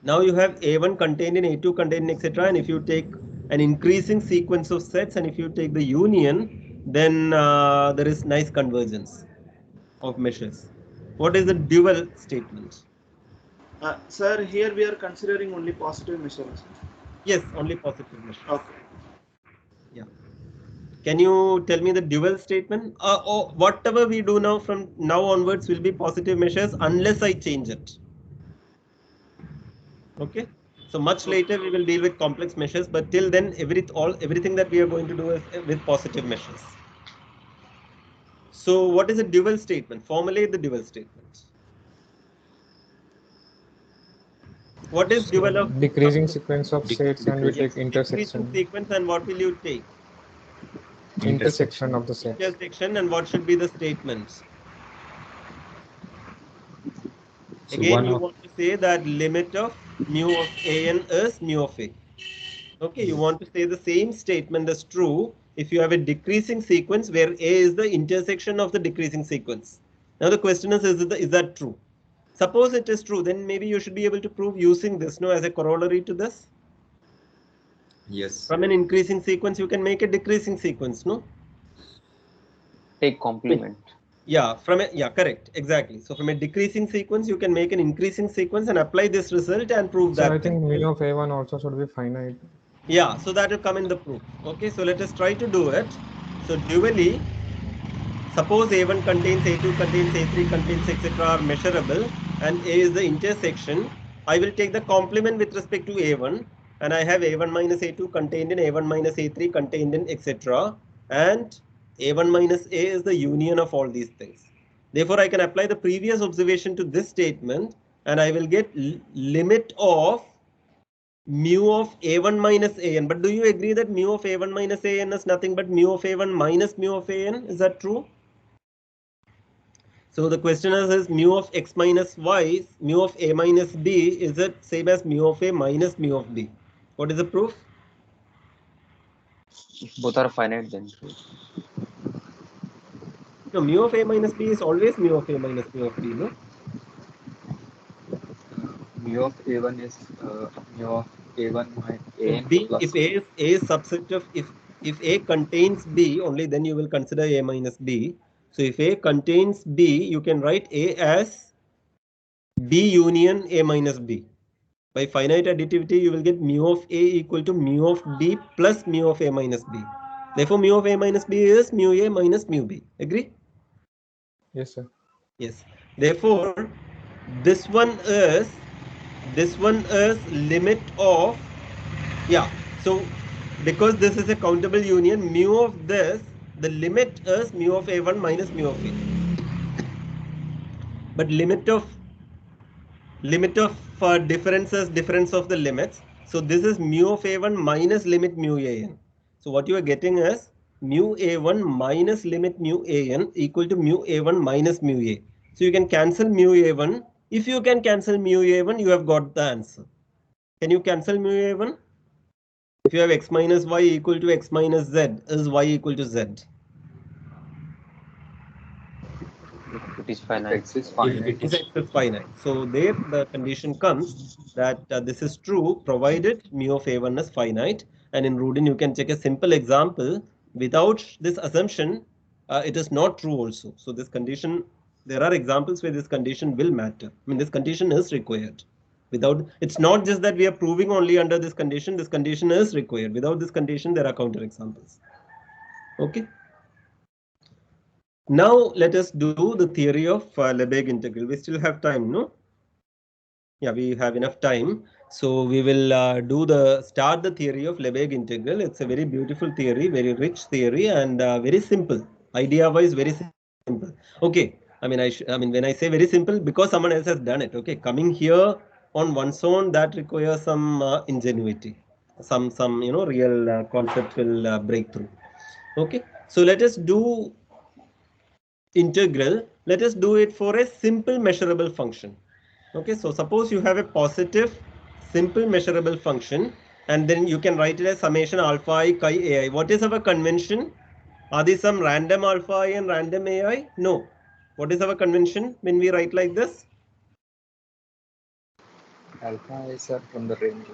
Now you have a1 contained in a2 contained in etc. And if you take an increasing sequence of sets and if you take the union, then there is nice convergence of measures. What is the dual statement? Sir, here we are considering only positive measures. Yes, only positive measures. Okay. Yeah. Can you tell me the dual statement? Or whatever we do now from now onwards will be positive measures unless I change it. Okay. So much later we will deal with complex measures, but till then everything that we are going to do is with positive measures. So what is a dual statement? Formulate the dual statement. What is dual of Decreasing sequence of sets and we take decreasing intersection. sequence, and what will you take? Intersection of the sets. Intersection, and what should be the statement? So Again, you want to say that limit of mu of an is mu of a. Okay, you want to say the same statement is true if you have a decreasing sequence where a is the intersection of the decreasing sequence. Now the question is that true? Suppose it is true, then maybe you should be able to prove using this, no, as a corollary to this. Yes. From an increasing sequence, you can make a decreasing sequence, no? Take complement. Yeah, correct, exactly. So from a decreasing sequence, you can make an increasing sequence and apply this result and prove So that. I think mu of a1 also should be finite. Yeah, so that will come in the proof. Okay, so let us try to do it. So dually, suppose a1 contains a2 contains a3 contains etc. are measurable and a is the intersection. I will take the complement with respect to a1 and I have a1 minus a2 contained in a1 minus a3 contained in etc. and a1 minus a is the union of all these things. Therefore, I can apply the previous observation to this statement and I will get limit of mu of a1 minus an. But do you agree that mu of a1 minus an is nothing but mu of a1 minus mu of an? Is that true? So the question is mu of x minus y, mu of a minus b, is it same as mu of a minus mu of b? What is the proof? If both are finite, then true. No, mu of a minus b is always mu of a minus mu of b, no? Mu of a1 is mu of a1 minus an B, plus if a is subset of if a contains b, only then you will consider a minus b. So if a contains b, you can write a as b union a minus b. By finite additivity, you will get mu of a equal to mu of b plus mu of a minus b. Therefore, mu of a minus b is mu a minus mu b. Agree? Yes, sir. Yes. Therefore, this one is limit of Yeah. So because this is a countable union, mu of this, the limit is mu of A1 minus mu of A. But limit of difference of the limits. So this is mu of A1 minus limit mu AN. So what you are getting is mu A1 minus limit mu AN equal to mu A1 minus mu A. So you can cancel mu A1. If you can cancel mu A1, you have got the answer. Can you cancel mu A1? If you have x minus y equal to x minus z, is y equal to z? It is finite. X is finite. It is finite. So there the condition comes that this is true provided mu of A1 is finite. And in Rudin you can check a simple example. Without this assumption, it is not true also. So this condition, there are examples where this condition will matter. I mean, this condition is required. Without, it's not just that we are proving only under this condition is required. Without this condition, there are counter examples. Okay. Now let us do the theory of Lebesgue integral. We still have time, no? Yeah, we have enough time. So we will start the theory of Lebesgue integral. It's a very beautiful theory, very rich theory, and very simple. Idea-wise, very simple. Okay. I mean, when I say very simple, because someone else has done it. Okay, coming here on one's own, that requires some ingenuity, some real conceptual breakthrough. Okay, so let us do integral. Let us do it for a simple measurable function. Okay, so suppose you have a positive simple measurable function, and then you can write it as summation alpha I chi ai. What is our convention? Are these some random alpha I and random ai? No. What is our convention when we write like this? Alpha i's are from the range.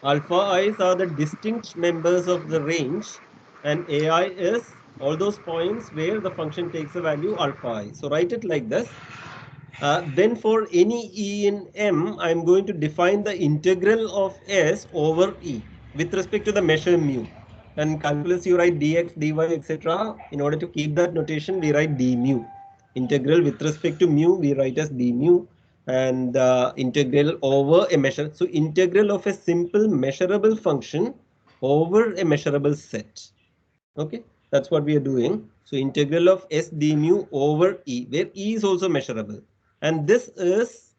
Alpha i's are the distinct members of the range, and ai is all those points where the function takes a value alpha I. So write it like this. Then for any E in M, I'm going to define the integral of S over E with respect to the measure mu. And calculus, you write dx, dy, etc. In order to keep that notation, we write d mu. Integral with respect to mu, we write as d mu. And integral over a measure. So integral of a simple measurable function over a measurable set. Okay, that's what we are doing. So integral of S d mu over E, where E is also measurable. And this is,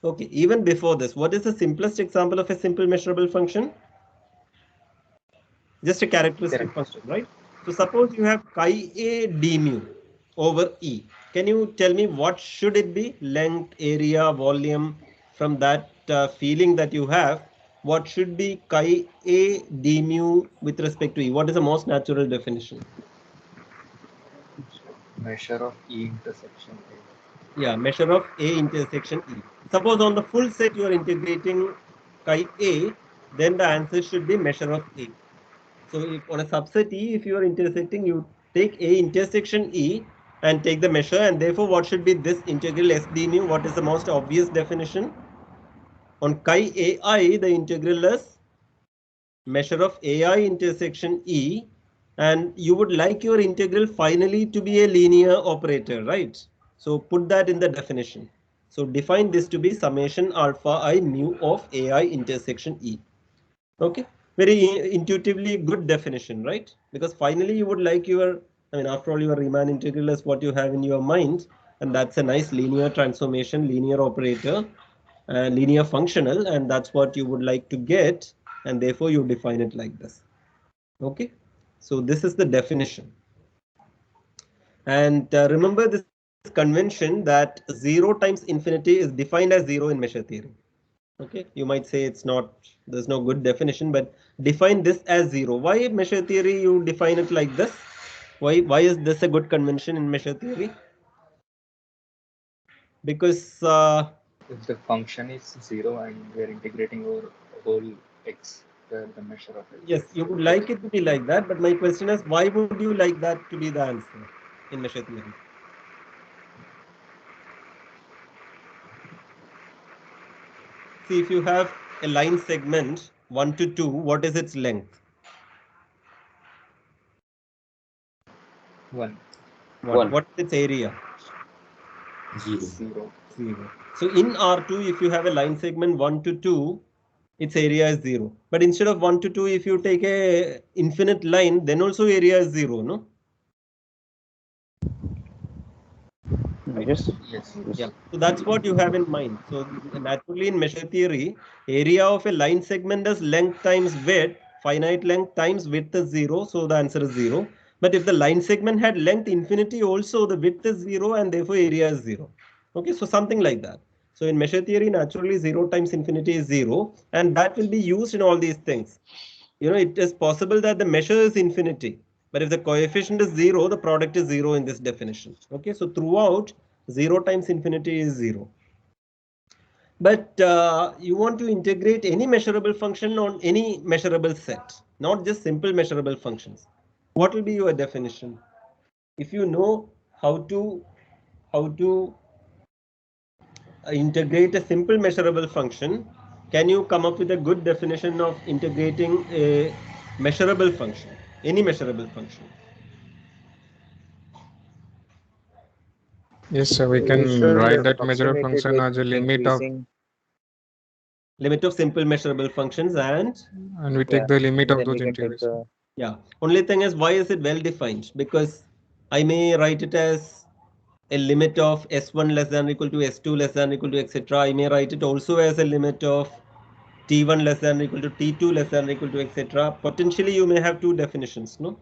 okay, even before this, what is the simplest example of a simple measurable function? Just a characteristic function, right? So suppose you have chi a d mu over E. Can you tell me what should it be? Length, area, volume, from that feeling that you have, what should be chi a d mu with respect to E? What is the most natural definition? Measure of E intersection A. Yeah, measure of A intersection E. Suppose on the full set you are integrating chi A, then the answer should be measure of A. So if on a subset E, if you are intersecting, you take A intersection E and take the measure, and therefore what should be this integral S d mu? What is the most obvious definition? On chi AI, the integral is measure of AI intersection E, and you would like your integral finally to be a linear operator, right? So put that in the definition. So define this to be summation alpha I mu of AI intersection E. Okay, very intuitively good definition, right? Because finally you would like your, I mean, after all, your Riemann integral is what you have in your mind, and that's a nice linear transformation, linear operator, linear functional, and that's what you would like to get, and therefore you define it like this. Okay, so this is the definition. And remember this convention that 0 times infinity is defined as 0 in measure theory. Okay, you might say it's not, there's no good definition, but define this as 0. Why measure theory you define it like this? Why is this a good convention in measure theory? Because if the function is 0 and we are integrating over whole x, the measure of it. Yes, you would like it to be like that, but my question is, why would you like that to be the answer in measure theory? See, if you have a line segment 1 to 2, what is its length? 1. What is its area? 0. 0. So in R2, if you have a line segment 1 to 2, its area is 0. But instead of 1 to 2, if you take a infinite line, then also area is 0, no? Yes. Yes. Yeah. So that's what you have in mind. So naturally in measure theory, area of a line segment is length times width, finite length times width is 0. So the answer is 0. But if the line segment had length infinity also, the width is 0 and therefore area is 0. Okay, so something like that. So in measure theory, naturally 0 times infinity is 0, and that will be used in all these things. You know, it is possible that the measure is infinity, but if the coefficient is 0, the product is 0 in this definition. Okay, so throughout 0 times infinity is 0. But you want to integrate any measurable function on any measurable set, not just simple measurable functions. What will be your definition? If you know how to integrate a simple measurable function, can you come up with a good definition of integrating a measurable function, any measurable function? Yes, sir. We We can should write that measure approximate it function with as a limit of, Limit of simple measurable functions, and and we take the limit of then those we can take integers. the yeah, only thing is, why is it well defined? Because I may write it as a limit of s1 less than or equal to s2 less than or equal to etc. I may write it also as a limit of t1 less than or equal to t2 less than or equal to etc. Potentially you may have two definitions, no?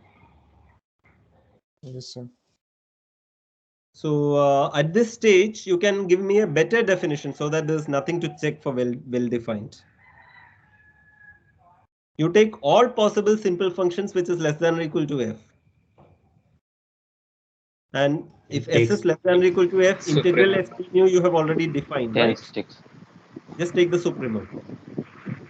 Yes, sir. So at this stage, you can give me a better definition so that there's nothing to check for well defined. You take all possible simple functions which is less than or equal to f. And if s is less than or equal to f, integral s mu you have already defined, right? Just take the supremum.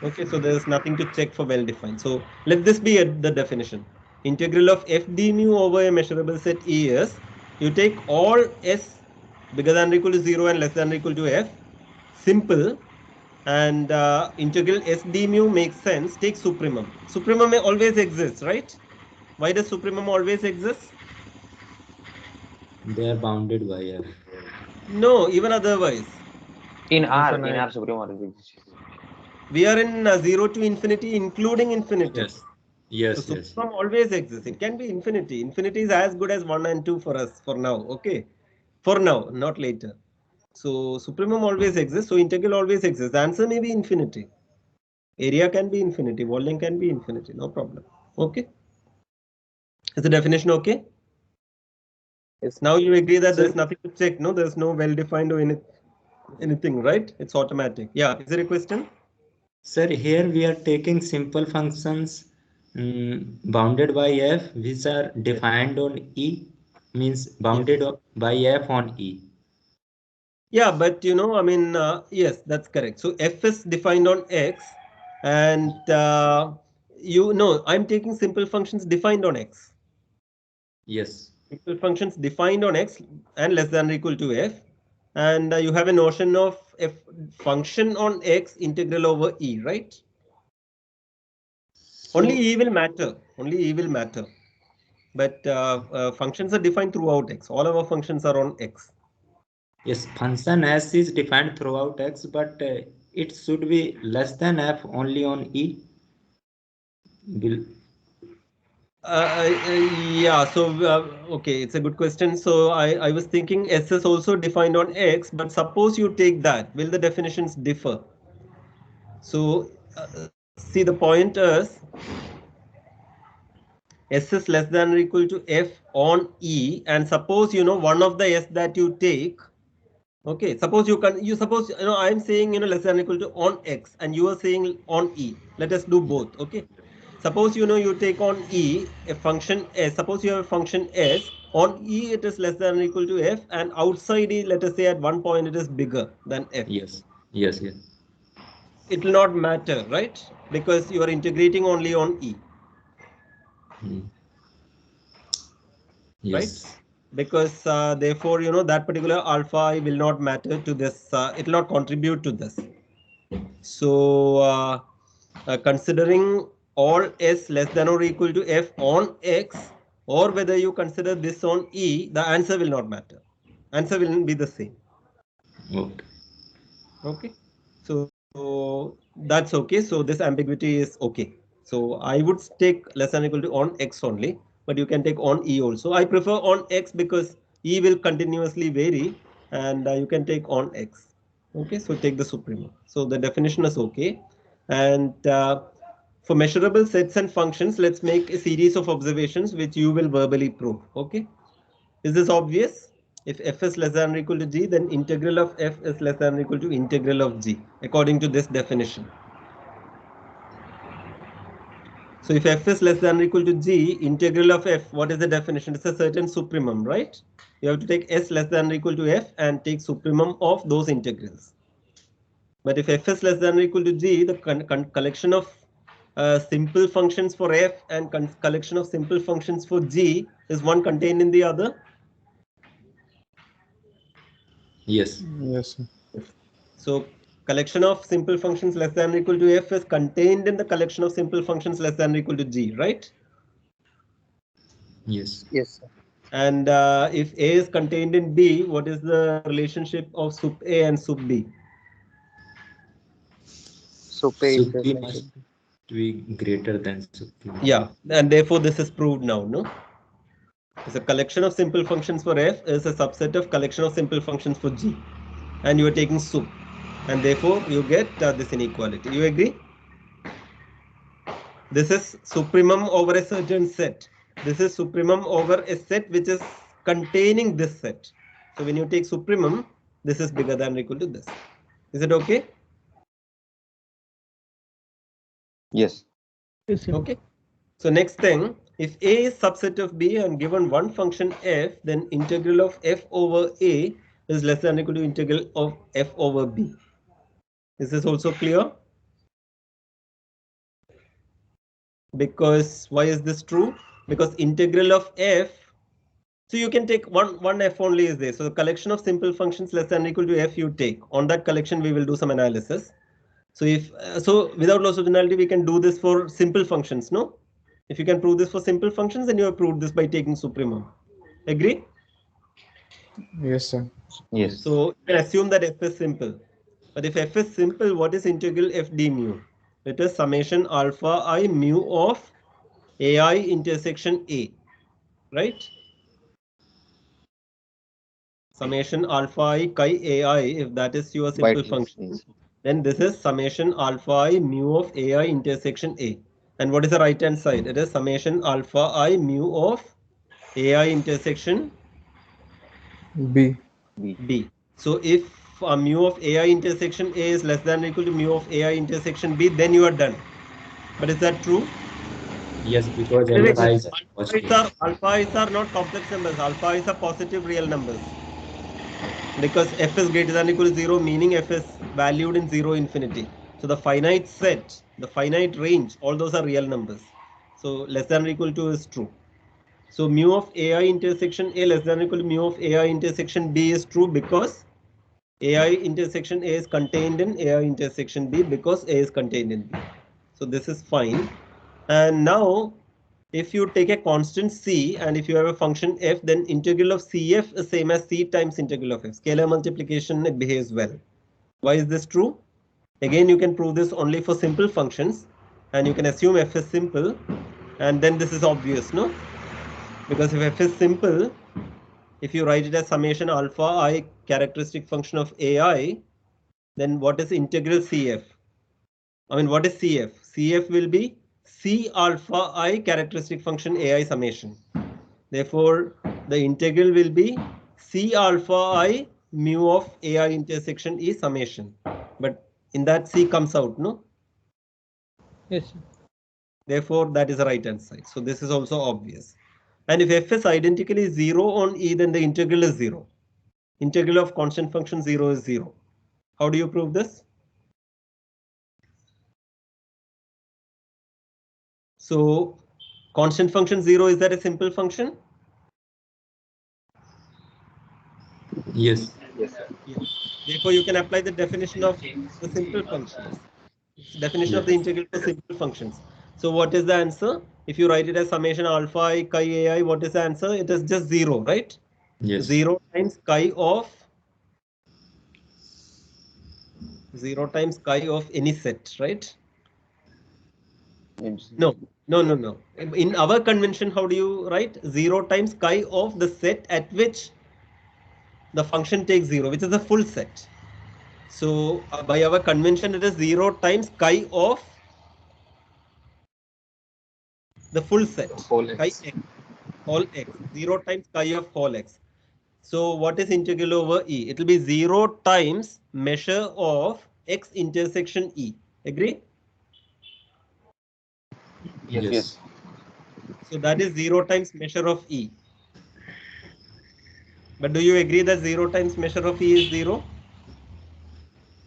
Okay, so there's nothing to check for well defined. So let this be the definition. Integral of f d mu over a measurable set E is, you take all s bigger than or equal to 0 and less than or equal to f, simple, and integral s d mu makes sense, take supremum. Supremum may always exist, right? Why does supremum always exist? They are bounded by f. No, even otherwise. In R Infinite. supreme always exists. We are in 0 to infinity, including infinity. Yes. Yes, So yes. supremum always exists. It can be infinity. Infinity is as good as 1 and 2 for us for now. Okay. For now, not later. So supremum always exists. So integral always exists. The answer may be infinity. Area can be infinity. Volume can be infinity. No problem. Okay. Is the definition okay? Yes. Now you agree that So- there's nothing to check. No, there's no well-defined or anything, right? It's automatic. Yeah. Is there a question? Sir, here we are taking simple functions bounded by f, which are defined on E, means bounded by f on E. Yeah, but you know, I mean, yes, that's correct. So f is defined on x, and you know, I'm taking simple functions defined on x. Yes. Simple functions defined on x and less than or equal to f, and you have a notion of f function on x integral over E, right? Only E will matter. Only E will matter. But functions are defined throughout x. All our functions are on x. Yes, function s is defined throughout x, but it should be less than f only on E. Yeah, so okay, it's a good question. So I was thinking S is also defined on X, but suppose you take that, will the definitions differ? So see, the point is S is less than or equal to F on E, and suppose you know one of the S that you take. Okay, suppose suppose you know I'm saying less than or equal to on X, and you are saying on E. Let us do both. Okay. Suppose you know you take on E a function S. Suppose you have a function S. On E it is less than or equal to F, and outside E, let us say at one point it is bigger than F. Yes. Yes. Yes. It will not matter, right? Because you are integrating only on E. Yes. Right? Because therefore you know that particular alpha I will not matter to this. It will not contribute to this. So considering all S less than or equal to F on X, or whether you consider this on E, the answer will not matter. Answer will be the same. Okay. Okay. So So that's okay. So this ambiguity is okay. So I would take less than or equal to on X only, but you can take on E also. I prefer on X because E will continuously vary, and you can take on X. Okay, so take the suprema. So the definition is okay. And for measurable sets and functions, let's make a series of observations which you will verbally prove. Okay, is this obvious? If f is less than or equal to g, then integral of f is less than or equal to integral of g, according to this definition. So if f is less than or equal to g, integral of f, what is the definition? It's a certain supremum, right? You have to take s less than or equal to f and take supremum of those integrals. But if f is less than or equal to g, the collection of simple functions for f and collection of simple functions for g is one contained in the other. Yes. Yes, sir. So collection of simple functions less than or equal to f is contained in the collection of simple functions less than or equal to g, right? Yes. Yes, sir. And if a is contained in b, what is the relationship of sup a and sup b? Sup A is Sup less B than must equal be greater than sup B. Yeah, and therefore this is proved now, no? It's a collection of simple functions for f is a subset of collection of simple functions for g, and you are taking sup, and therefore you get this inequality. You agree? This is supremum over a certain set. This is supremum over a set which is containing this set. So when you take supremum, this is bigger than or equal to this. Is it okay? Yes. Yes, sir. Okay. So next thing, if A is subset of B and given one function f, then integral of f over A is less than or equal to integral of f over B. Is this also clear? Because why is this true? Because integral of f, so you can take one f only is there. So the collection of simple functions less than or equal to f you take. On that collection we will do some analysis. So if so without loss of generality we can do this for simple functions, no? If you can prove this for simple functions, then you have proved this by taking supremum. Agree? Yes, sir. Yes. So you can assume that f is simple. But if f is simple, what is integral f d mu? It is summation alpha I mu of ai intersection a, right? Summation alpha I chi ai, if that is your simple By function, yes. then this is summation alpha I mu of ai intersection a. And what is the right hand side? It is summation alpha I mu of ai intersection B. B. B. So if mu of ai intersection A is less than or equal to mu of ai intersection B, then you are done. But is that true? Yes, because Anyway, alpha is alpha is are not complex numbers. Alpha is a positive real numbers. Because f is greater than or equal to 0, meaning f is valued in 0 infinity. So the finite set, the finite range, all those are real numbers. So less than or equal to is true. So mu of ai intersection A less than or equal to mu of ai intersection B is true because ai intersection A is contained in ai intersection B because A is contained in B. So this is fine. And now if you take a constant c and if you have a function f, then integral of cf is same as c times integral of f. Scalar multiplication, it behaves well. Why is this true? Again, you can prove this only for simple functions, and you can assume f is simple, and then this is obvious, no? Because if f is simple, if you write it as summation alpha I characteristic function of ai, then what is integral cf? I mean, what is cf? Cf will be c alpha I characteristic function ai summation. Therefore, the integral will be c alpha I mu of ai intersection e summation. But in that c comes out, no? Yes, sir. Therefore, that is the right hand side. So this is also obvious. And if f is identically 0 on e, then the integral is 0. Integral of constant function 0 is 0. How do you prove this? So constant function 0, is that a simple function? Yes. Yes, sir. Yes. Therefore, you can apply the definition of the simple functions. Definition of the integral for simple functions. So what is the answer? If you write it as summation alpha I chi ai, what is the answer? It is just 0, right? Yes. 0 times chi of 0 times chi of any set, right? It's No. In our convention, how do you write? 0 times chi of the set at which the function takes 0, which is a full set. So by our convention, it is 0 times chi of the full set. Whole Chi X. x, all x. 0 times chi of whole x. So what is integral over E? It will be 0 times measure of x intersection E. Agree? Yes. yes. So that is 0 times measure of E. But do you agree that 0 times measure of E is 0?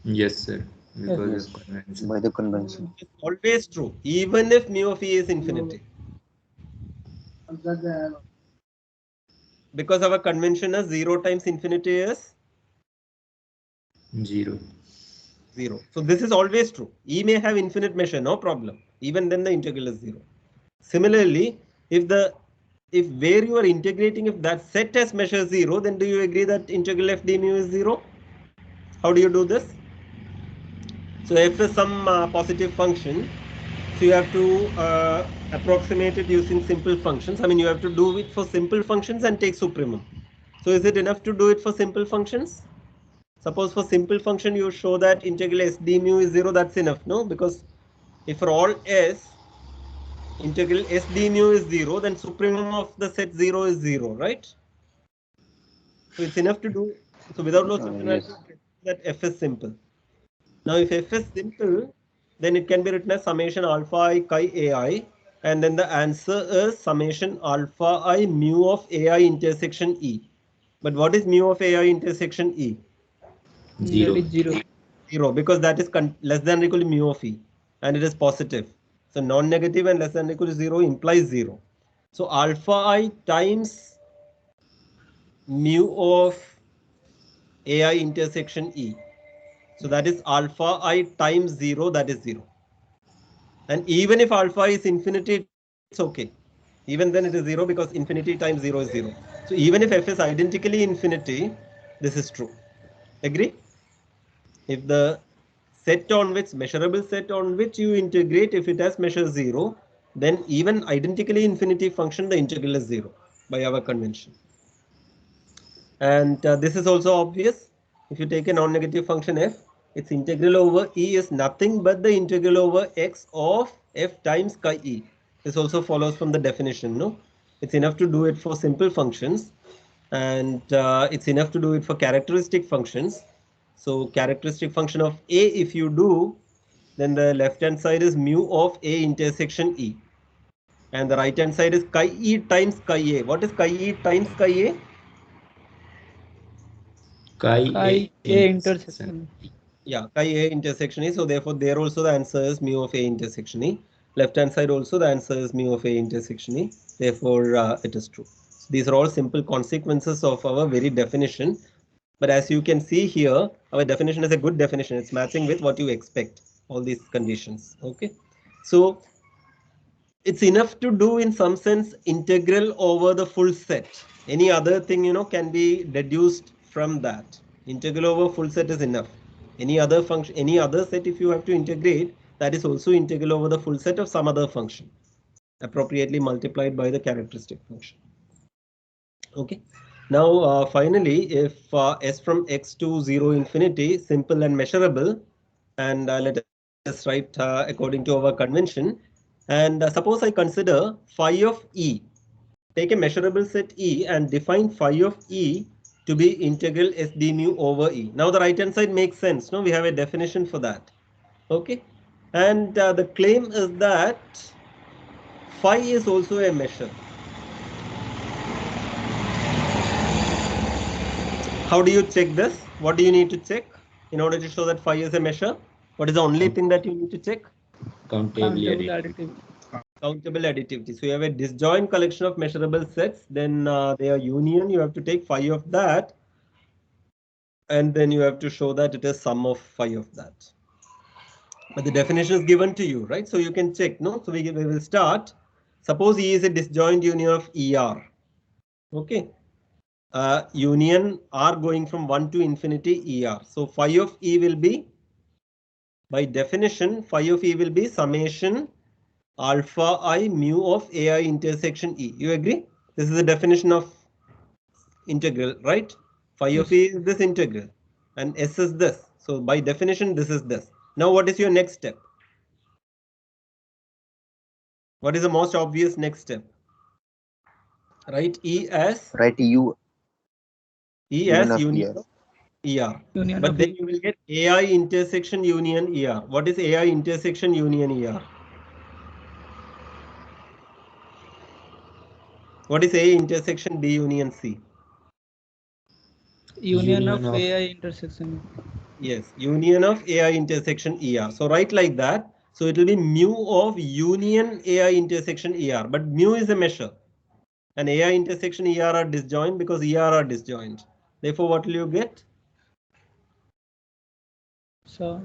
Yes, sir. Because Yes. of convention. By the convention. It's always true, even if mu of E is infinity. Because our convention is 0 times infinity is 0. 0. So this is always true. E may have infinite measure, no problem. Even then the integral is 0. Similarly, if where you are integrating, if that set has measure 0, then do you agree that integral f d mu is 0? How do you do this? So f is some positive function. So you have to approximate it using simple functions. I mean, you have to do it for simple functions and take supremum. So is it enough to do it for simple functions? Suppose for simple function you show that integral s d mu is 0, that's enough, no? Because if for all s, integral s d mu is 0, then supremum of the set 0 is 0, right? So it's enough to do. So without loss of Yes. that f is simple. Now if f is simple, then it can be written as summation alpha I chi ai, and then the answer is summation alpha I mu of ai intersection e. But what is mu of ai intersection e? 0. That is 0. 0, because that is less than or equal to mu of e, and it is positive. So non-negative and less than or equal to 0 implies 0. So alpha I times mu of ai intersection e. So that is alpha I times 0, that is 0. And even if alpha is infinity, it's okay. Even then it is 0 because infinity times 0 is 0. So even if f is identically infinity, this is true. Agree? If the set on which, measurable set on which you integrate, if it has measure 0, then even identically infinity function, the integral is 0 by our convention. And this is also obvious. If you take a non-negative function f, its integral over e is nothing but the integral over x of f times chi e. This also follows from the definition, no? It's enough to do it for simple functions, and it's enough to do it for characteristic functions. So characteristic function of a, if you do, then the left hand side is mu of a intersection e, and the right hand side is chi e times chi a. What is chi e times chi a? Chi Chi A intersection. Yeah, chi a intersection e. So therefore, there also the answer is mu of a intersection e. Left hand side also the answer is mu of a intersection e. Therefore, it is true. So these are all simple consequences of our very definition. But as you can see here, our definition is a good definition. It's matching with what you expect, all these conditions. Okay. So it's enough to do in some sense integral over the full set. Any other thing, can be deduced from that. Integral over full set is enough. Any other function, any other set, if you have to integrate, that is also integral over the full set of some other function, appropriately multiplied by the characteristic function. Okay. Now, finally, if s from x to 0 infinity, simple and measurable, and let us write according to our convention. And suppose I consider phi of e. Take a measurable set e and define phi of e to be integral s d mu over e. Now the right hand side makes sense. No, we have a definition for that. Okay, and the claim is that phi is also a measure. How do you check this? What do you need to check in order to show that phi is a measure? What is the only thing that you need to check? Countable Countable additivity. additivity. Countable additivity. So you have a disjoint collection of measurable sets, then their union, you have to take phi of that, and then you have to show that it is sum of phi of that. But the definition is given to you, right? So you can check, no? So we will start. Suppose E is a disjoint union of ER. Okay. Union R going from 1 to infinity ER. So phi of E will be By definition, phi of E will be summation alpha I mu of AI intersection E. You agree? This is the definition of integral, right? Phi of E is this integral and S is this. So by definition, this is this. Now what is your next step? What is the most obvious next step? Right? E as Write U. union of of ER. Union But of then E. you will get AI intersection union ER. What is AI intersection union ER? What is A intersection B union C? Union of AI intersection. Yes, union of AI intersection ER. So write like that. So it will be mu of union AI intersection ER. But mu is a measure. And AI intersection ER are disjoint because ER are disjoint. Therefore, what will you get? So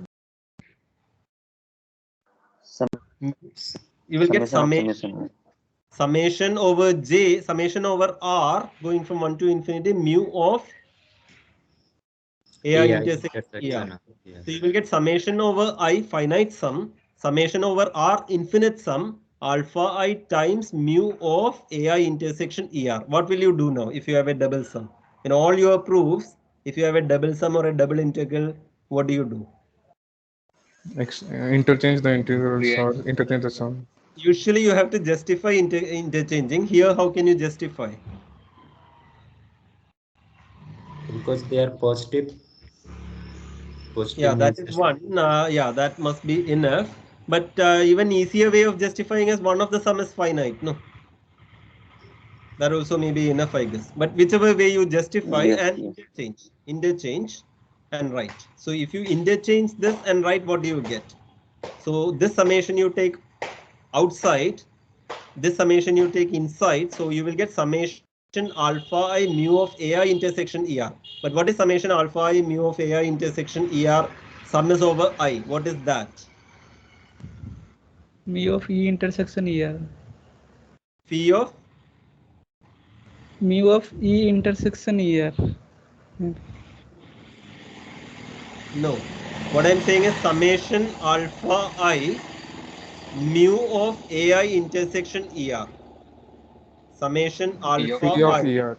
You will get summation over J, summation over R going from 1 to infinity mu of AI intersection ER. So you will get summation over I finite sum, summation over R infinite sum, alpha I times mu of AI intersection ER. What will you do now if you have a double sum? In all your proofs, if you have a double sum or a double integral, what do you do? Interchange the integrals or interchange the sum. Usually you have to justify interchanging. Here, how can you justify? Because they are positive. Yeah, that is one. Yeah, that must be enough. But even easier way of justifying is one of the sum is finite. No, that also may be enough, I guess. But whichever way you justify and interchange and write. So if you interchange this and write, what do you get? So this summation you take outside, this summation you take inside. So you will get summation alpha I mu of AI intersection ER. But what is summation alpha I mu of AI intersection ER? Sum is over I. What is that? mu of E intersection ER. Phi of? Mu of E intersection ER. No. What I'm saying is summation alpha I mu of AI intersection ER. Summation alpha I. ER.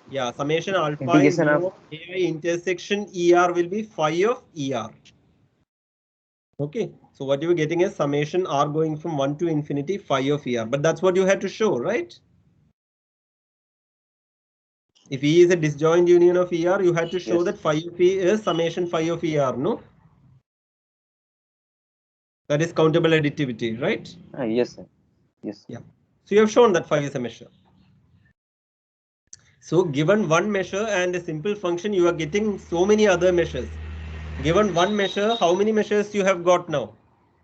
Yeah, summation alpha I mu of AI intersection ER will be phi of ER. Okay, so what you're getting is summation R going from 1 to infinity phi of ER. But that's what you had to show, right? If E is a disjoint union of ER, you had to show that phi of E is summation phi of ER, no? That is countable additivity, right? Yes, sir. Yes. Yeah. So you have shown that phi is a measure. So given one measure and a simple function, you are getting so many other measures. Given one measure, how many measures you have got now?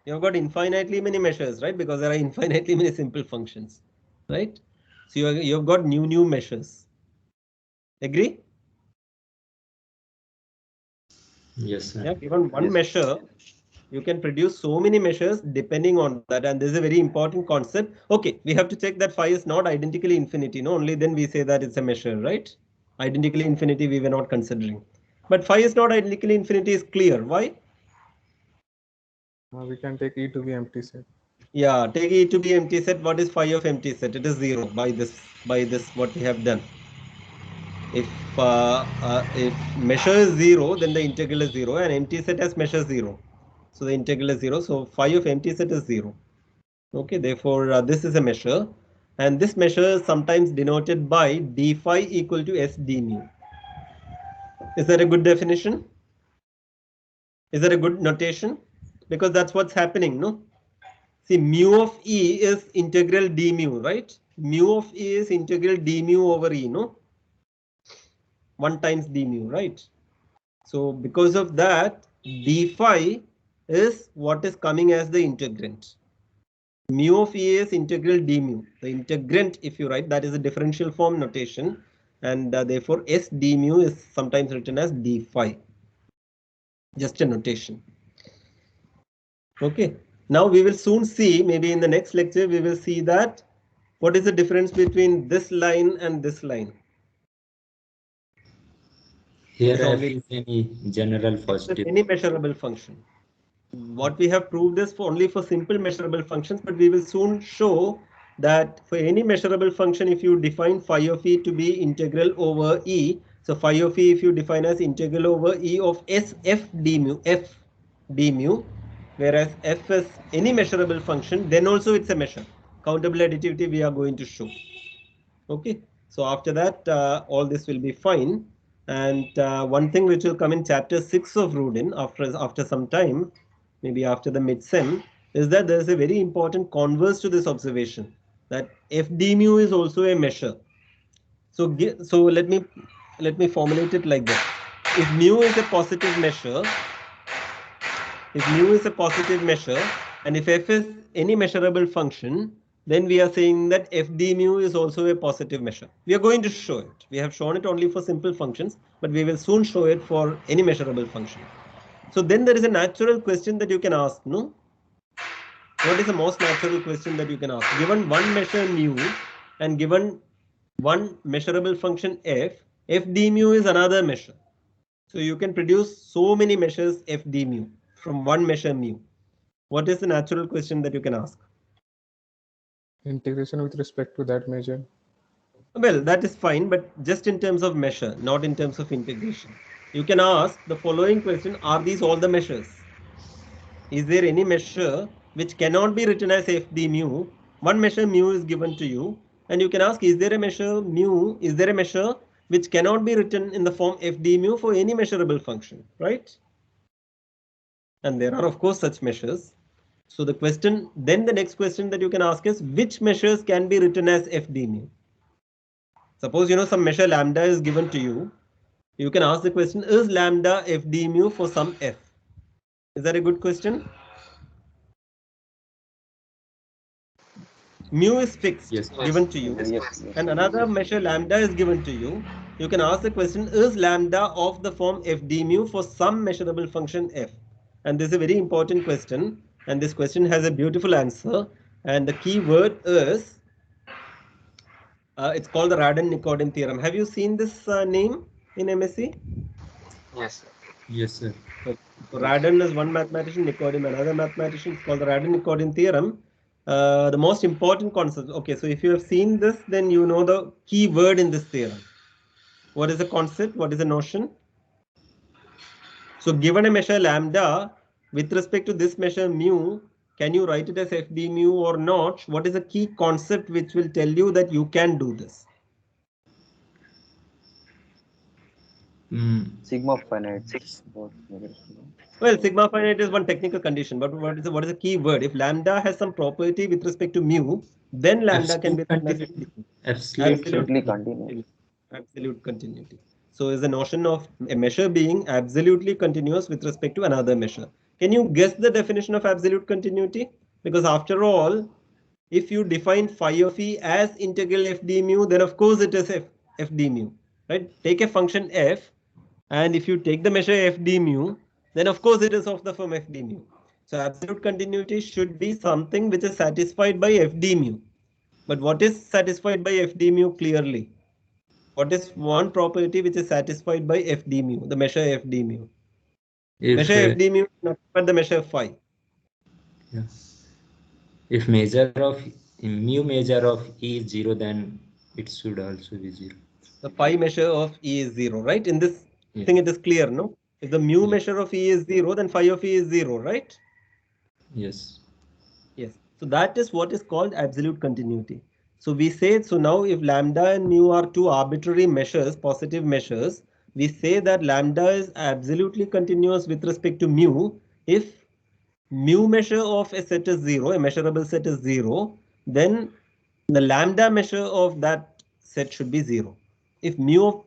You have got infinitely many measures, right? Because there are infinitely many simple functions, right? So you have got new measures. Agree? Yes, sir. Yeah, given one measure, you can produce so many measures depending on that. And this is a very important concept. Okay, we have to check that phi is not identically infinity. No, only then we say that it's a measure, right? Identically infinity we were not considering. But phi is not identically infinity is clear. Why? We can take E to be empty set. Yeah, take E to be empty set. What is phi of empty set? It is 0 by this what we have done. If measure is 0, then the integral is 0, and empty set has measure 0. So the integral is 0. So phi of empty set is 0. Okay, therefore this is a measure, and this measure is sometimes denoted by d phi equal to s d mu. Is that a good definition? Is that a good notation? Because that's what's happening, no? See, mu of E is integral d mu, right? Mu of E is integral d mu over E, no? 1 times d mu, right? So because of that, d phi is what is coming as the integrand. Mu of E is integral d mu. The integrand, if you write, that is a differential form notation, and therefore s d mu is sometimes written as d phi. Just a notation. Okay. Now we will soon see, maybe in the next lecture, we will see that what is the difference between this line and this line. Here F is any general positive. Any measurable function. what we have proved is only for simple measurable functions, but we will soon show that for any measurable function, if you define phi of e to be integral over e, so phi of e if you define as integral over e of s f d mu, whereas f is any measurable function, then also it's a measure. Countable additivity we are going to show. Okay, so after that all this will be fine. And one thing which will come in chapter 6 of Rudin after some time, maybe after the mid-sem, is that there is a very important converse to this observation, that f d mu is also a measure. So let me formulate it like this. If mu is a positive measure, and if f is any measurable function, then we are saying that f d mu is also a positive measure. We are going to show it. We have shown it only for simple functions, but we will soon show it for any measurable function. So then there is a natural question that you can ask, no? What is the most natural question that you can ask? Given one measure mu and given one measurable function f d mu is another measure. So you can produce so many measures f d mu from one measure mu. What is the natural question that you can ask? Integration with respect to that measure. Well, that is fine, but just in terms of measure, not in terms of integration. You can ask the following question: are these all the measures? Is there any measure which cannot be written as f d mu? One measure mu is given to you, and you can ask, is there a measure mu? Is there a measure which cannot be written in the form f d mu for any measurable function, right? And there are of course such measures. So the question, then the next question that you can ask is, which measures can be written as f d mu? Suppose some measure lambda is given to you. You can ask the question, is lambda f d mu for some f? Is that a good question? Mu is fixed, Yes. given to you, Yes. and another measure lambda is given to you. You can ask the question, is lambda of the form f d mu for some measurable function f? And this is a very important question, and this question has a beautiful answer, and the key word is, it's called the Radon-Nikodym theorem. Have you seen this name in MSc? Yes, sir. Yes, sir. So Radon is one mathematician, Nikodym another mathematician. It's called the Radon-Nikodym theorem. The most important concept. Okay, so if you have seen this, then you know the key word in this theorem. What is the concept? What is the notion? So given a measure lambda, with respect to this measure mu, can you write it as f d mu or not? What is the key concept which will tell you that you can do this? Sigma finite. Well, sigma finite is one technical condition, but what is the key word? If lambda has some property with respect to mu, then lambda can be Absolutely continuous. Absolute continuity. So is the notion of a measure being absolutely continuous with respect to another measure. Can you guess the definition of absolute continuity? Because after all, if you define phi of e as integral f d mu, then of course it is f d mu, right? Take a function f, and if you take the measure f d mu, then of course it is of the form f d mu. So absolute continuity should be something which is satisfied by f d mu. But what is satisfied by f d mu clearly? What is one property which is satisfied by f d mu, the measure f d mu? Measure f d mu, not but the measure phi. Yes. If measure of mu measure of e is 0, then it should also be 0. The phi measure of e is 0, right? In this thing it is clear, no? If the mu measure of e is 0, then phi of e is 0, right? Yes. Yes. So that is what is called absolute continuity. So we say, so now if lambda and mu are two arbitrary measures, positive measures, we say that lambda is absolutely continuous with respect to mu if mu measure of a set is 0, a measurable set is 0, then the lambda measure of that set should be 0. If mu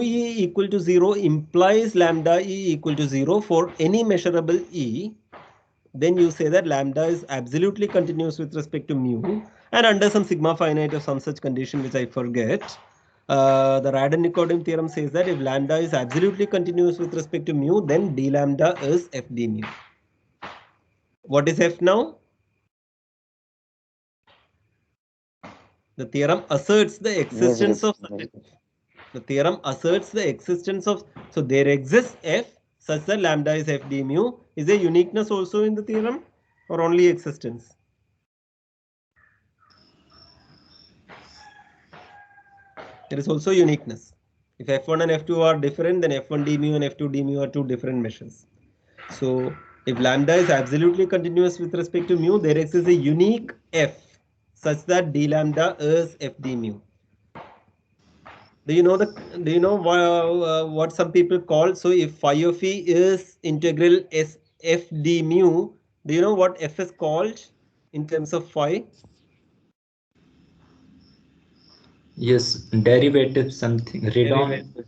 e equal to 0 implies lambda e equal to 0 for any measurable e, then you say that lambda is absolutely continuous with respect to mu, and under some sigma finite or some such condition which I forget, the Radon-Nikodym theorem says that if lambda is absolutely continuous with respect to mu, then d lambda is f d mu. What is f now? The theorem asserts the existence of the theorem asserts the existence of, so there exists f such that lambda is f d mu. Is there uniqueness also in the theorem or only existence? There is also uniqueness. If f1 and f2 are different, then f1 d mu and f2 d mu are two different measures. So if lambda is absolutely continuous with respect to mu, there exists a unique f such that d lambda is f d mu. Do you know what some people call? So if phi of e is integral s f d mu, do you know what f is called in terms of phi? Yes, derivative something.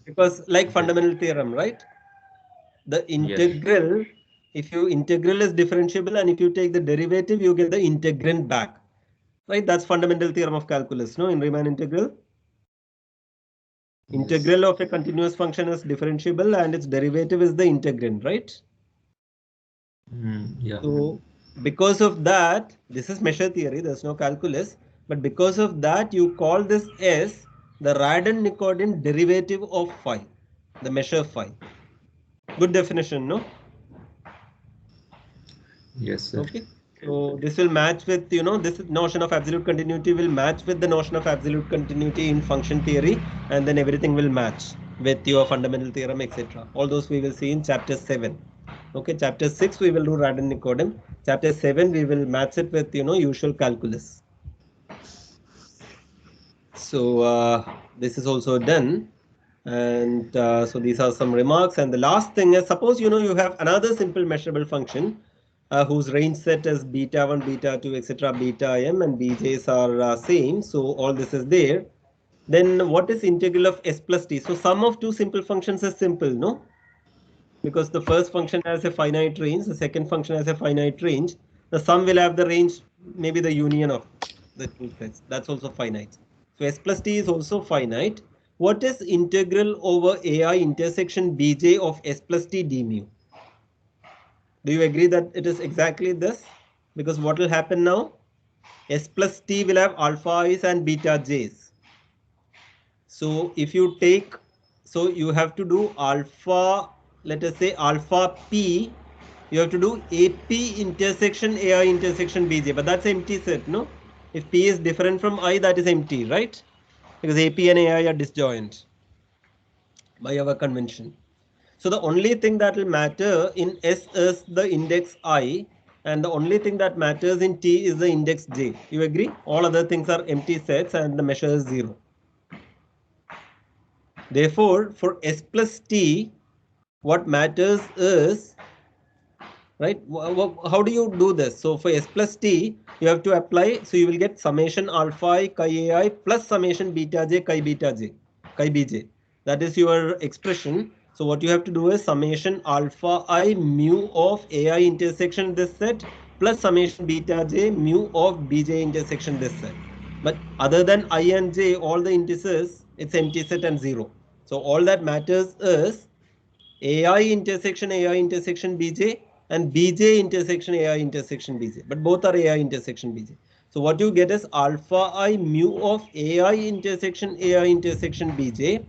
Because like fundamental theorem, right? The integral, yes. If you integral is differentiable and if you take the derivative, you get the integrand back. Right? That's fundamental theorem of calculus, no? In Riemann integral. Yes. Integral of a continuous function is differentiable and its derivative is the integrand, right? Yeah. So because of that, this is measure theory, there's no calculus, but because of that, you call this S the Radon-Nikodym derivative of phi, the measure phi. Good definition, no? Yes, sir. Okay. So this will match with, this notion of absolute continuity will match with the notion of absolute continuity in function theory, and then everything will match with your fundamental theorem, etc. All those we will see in chapter 7. Okay, chapter 6 we will do Radon-Nikodym. Chapter 7 we will match it with, usual calculus. So this is also done. And so these are some remarks. And the last thing is, suppose, you have another simple measurable function whose range set is beta 1, beta 2, etc. beta m, and bj's are same. So all this is there. Then what is integral of s plus t? So sum of two simple functions is simple, no? Because the first function has a finite range, the second function has a finite range. The sum will have the range, maybe the union of the two sets. That's also finite. So s plus t is also finite. What is integral over ai intersection bj of s plus t d mu? Do you agree that it is exactly this? Because what will happen now? S plus t will have alpha i's and beta j's. So if you take, so you have to do alpha, let us say alpha p, you have to do AP intersection AI intersection BJ, but that's empty set, no? If P is different from I, that is empty, right? Because AP and AI are disjoint by our convention. So the only thing that will matter in S is the index I, and the only thing that matters in T is the index J. You agree? All other things are empty sets and the measure is 0. Therefore, for S plus T, what matters is, right, how do you do this? So for S plus T, you have to apply, so you will get summation alpha I chi ai plus summation beta j chi beta j, chi bj. That is your expression. So what you have to do is summation alpha I mu of ai intersection this set plus summation beta j mu of bj intersection this set. But other than I and j, all the indices, it's empty set and 0. So all that matters is ai intersection bj and bj intersection ai intersection bj, but both are ai intersection bj. So what you get is alpha I mu of ai intersection bj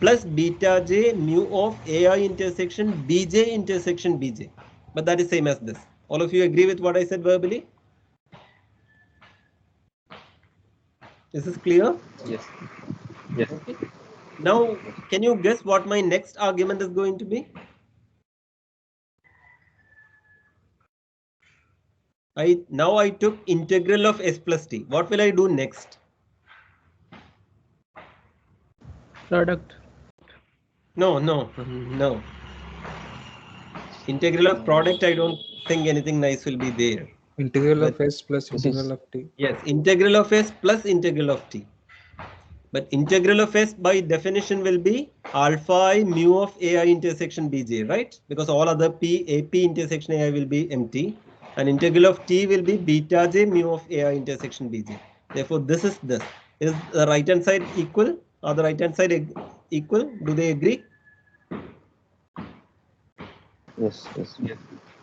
plus beta j mu of ai intersection bj, but that is same as this. All of you agree with what I said verbally? This is clear? Yes. Yes. Okay. Now can you guess what my next argument is going to be? Now I took integral of s plus t. What will I do next? Product. No. Integral of product, I don't think anything nice will be there. Integral of s plus integral of t. Yes, integral of s plus integral of t. But integral of s by definition will be alpha I mu of ai intersection bj, right? Because all other AP intersection ai will be empty. And integral of t will be beta j mu of ai intersection bj. Therefore, this is this. Is the right hand side equal? Or the right hand side equal? Do they agree? Yes.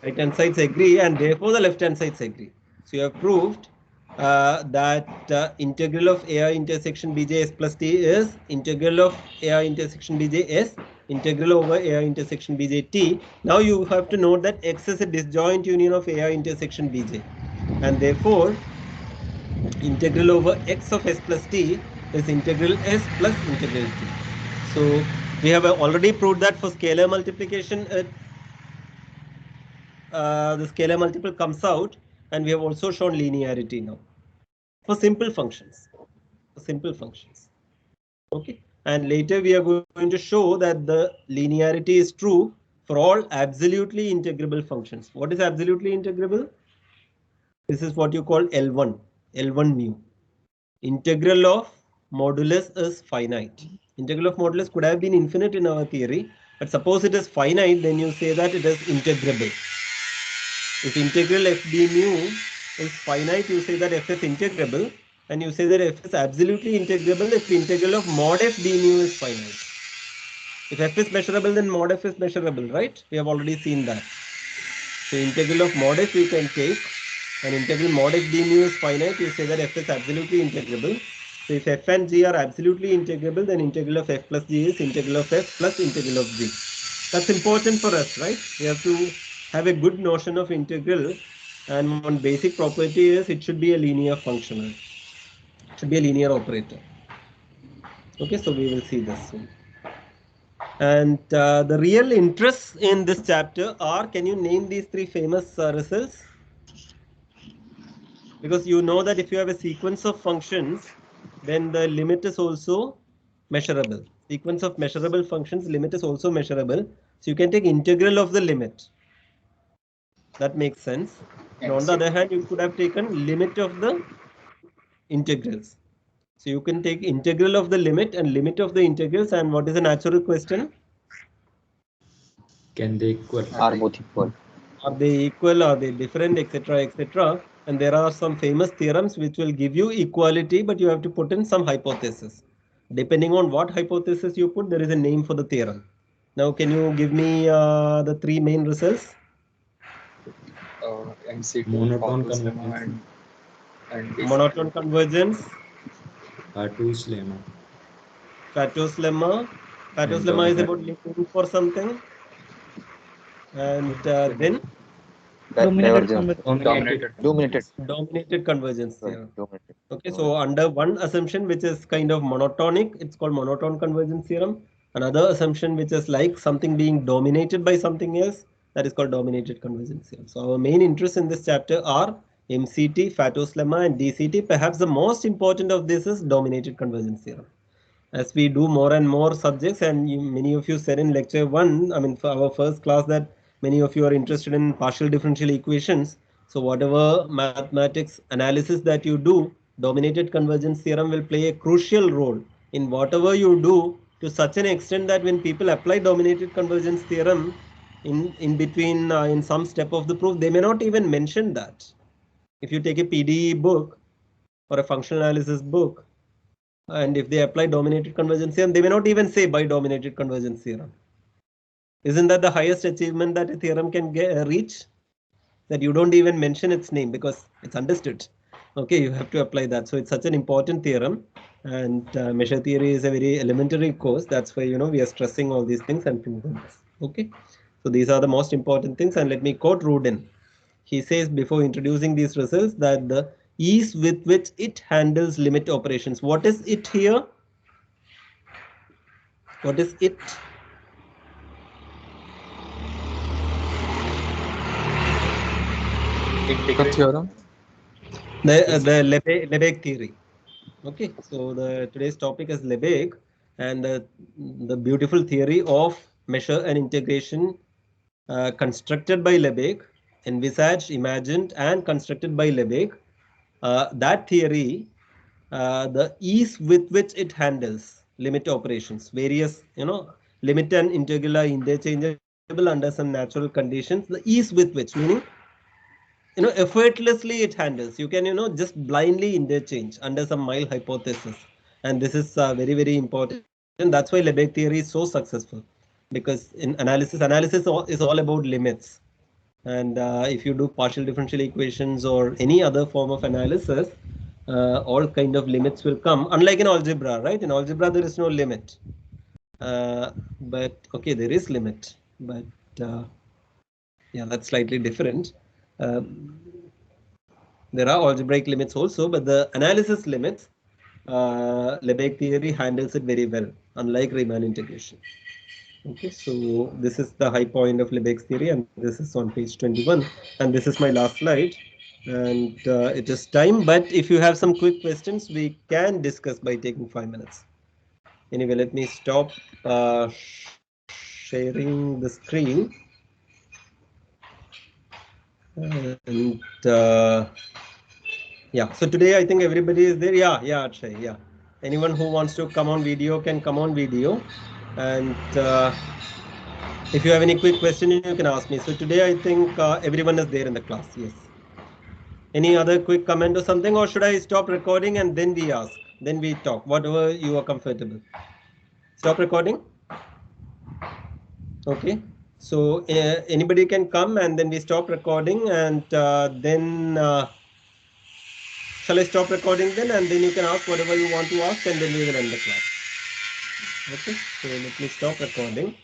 Right hand sides agree, and therefore the left hand sides agree. So you have proved that integral of ai intersection bj s plus t is integral of ai intersection bj s integral over AI intersection Bj t. Now you have to note that X is a disjoint union of AI intersection Bj, and therefore integral over X of S plus t is integral S plus integral t. So we have already proved that for scalar multiplication, the scalar multiple comes out, and we have also shown linearity now for simple functions. Okay, and later we are going to show that the linearity is true for all absolutely integrable functions. What is absolutely integrable? This is what you call L1 mu. Integral of modulus is finite. Integral of modulus could have been infinite in our theory, but suppose it is finite, then you say that it is integrable. If integral f d mu is finite, you say that f is integrable, and you say that f is absolutely integrable if the integral of mod f d mu is finite. If f is measurable, then mod f is measurable, right? We have already seen that. So integral of mod f you can take, and integral mod f d mu is finite, you say that f is absolutely integrable. So if f and g are absolutely integrable, then integral of f plus g is integral of f plus integral of g. That's important for us, right? We have to have a good notion of integral, and one basic property is it should be a linear function. It should be a linear operator. Okay, so we will see this soon. And the real interests in this chapter are, can you name these three famous results? Because you know that if you have a sequence of functions, then the limit is also measurable. Sequence of measurable functions, limit is also measurable. So you can take integral of the limit. That makes sense. And on the other hand, you could have taken limit of the integrals. So you can take integral of the limit and limit of the integrals. And what is a natural question? Can they equal? Are both equal? Are they equal? Are they different? Etc. Etc. And there are some famous theorems which will give you equality, but you have to put in some hypothesis. Depending on what hypothesis you put, there is a name for the theorem. Now, can you give me the three main results? MCT, Monotone Paul's lemma, convergence. and Monotone convergence, Pareto's lemma. Pareto's lemma. Pareto's And lemma is about looking for something. And then Dominated Divergence. convergence. Dominated. convergence theorem. Dominated. Okay, so under one assumption which is kind of monotonic, it's called monotone convergence theorem. Another assumption which is like something being dominated by something else, that is called dominated convergence theorem. So our main interests in this chapter are MCT, Pareto's lemma, and DCT. Perhaps the most important of this is dominated convergence theorem. As we do more and more subjects, and many of you said in lecture 1, I mean for our first class, that many of you are interested in partial differential equations. So whatever mathematics analysis that you do, dominated convergence theorem will play a crucial role in whatever you do, to such an extent that when people apply dominated convergence theorem in between in some step of the proof, they may not even mention that. If you take a PDE book or a functional analysis book, and if they apply dominated convergence theorem, they may not even say by dominated convergence theorem. Isn't that the highest achievement that a theorem can reach? That you don't even mention its name because it's understood. Okay, you have to apply that. So it's such an important theorem, and measure theory is a very elementary course. That's why we are stressing all these things and proving this. Okay, so these are the most important things. And let me quote Rudin. He says before introducing these results that the ease with which it handles limit operations. What is it here? What is it? The theorem. The Lebesgue theory. Okay, so today's topic is Lebesgue, and the beautiful theory of measure and integration constructed by Lebesgue, envisaged, imagined, and constructed by Lebesgue. That theory, the ease with which it handles limit operations, various limit and integral are interchangeable under some natural conditions. The ease with which, meaning effortlessly it handles. You can just blindly interchange under some mild hypothesis, and this is very, very important. And that's why Lebesgue theory is so successful, because in analysis is all about limits. And if you do partial differential equations or any other form of analysis, all kind of limits will come. Unlike in algebra, right? In algebra there is no limit. But okay, there is limit, but yeah, that's slightly different. There are algebraic limits also, but the analysis limits, Lebesgue theory handles it very well, unlike Riemann integration. Okay, so this is the high point of Lebesgue theory, and this is on page 21, and this is my last slide. And it is time, but if you have some quick questions, we can discuss by taking 5 minutes. Anyway, let me stop sharing the screen. And yeah, so today I think everybody is there. Yeah, Akshay, yeah. Anyone who wants to come on video can come on video. And if you have any quick question, you can ask me. So today I think everyone is there in the class. Yes. Any other quick comment or something, or should I stop recording and then we ask? Then we talk, whatever you are comfortable. Stop recording. Okay. So anybody can come and then we stop recording, and then shall I stop recording then, and then you can ask whatever you want to ask, and then we will end the class. Okay. So let me stop recording.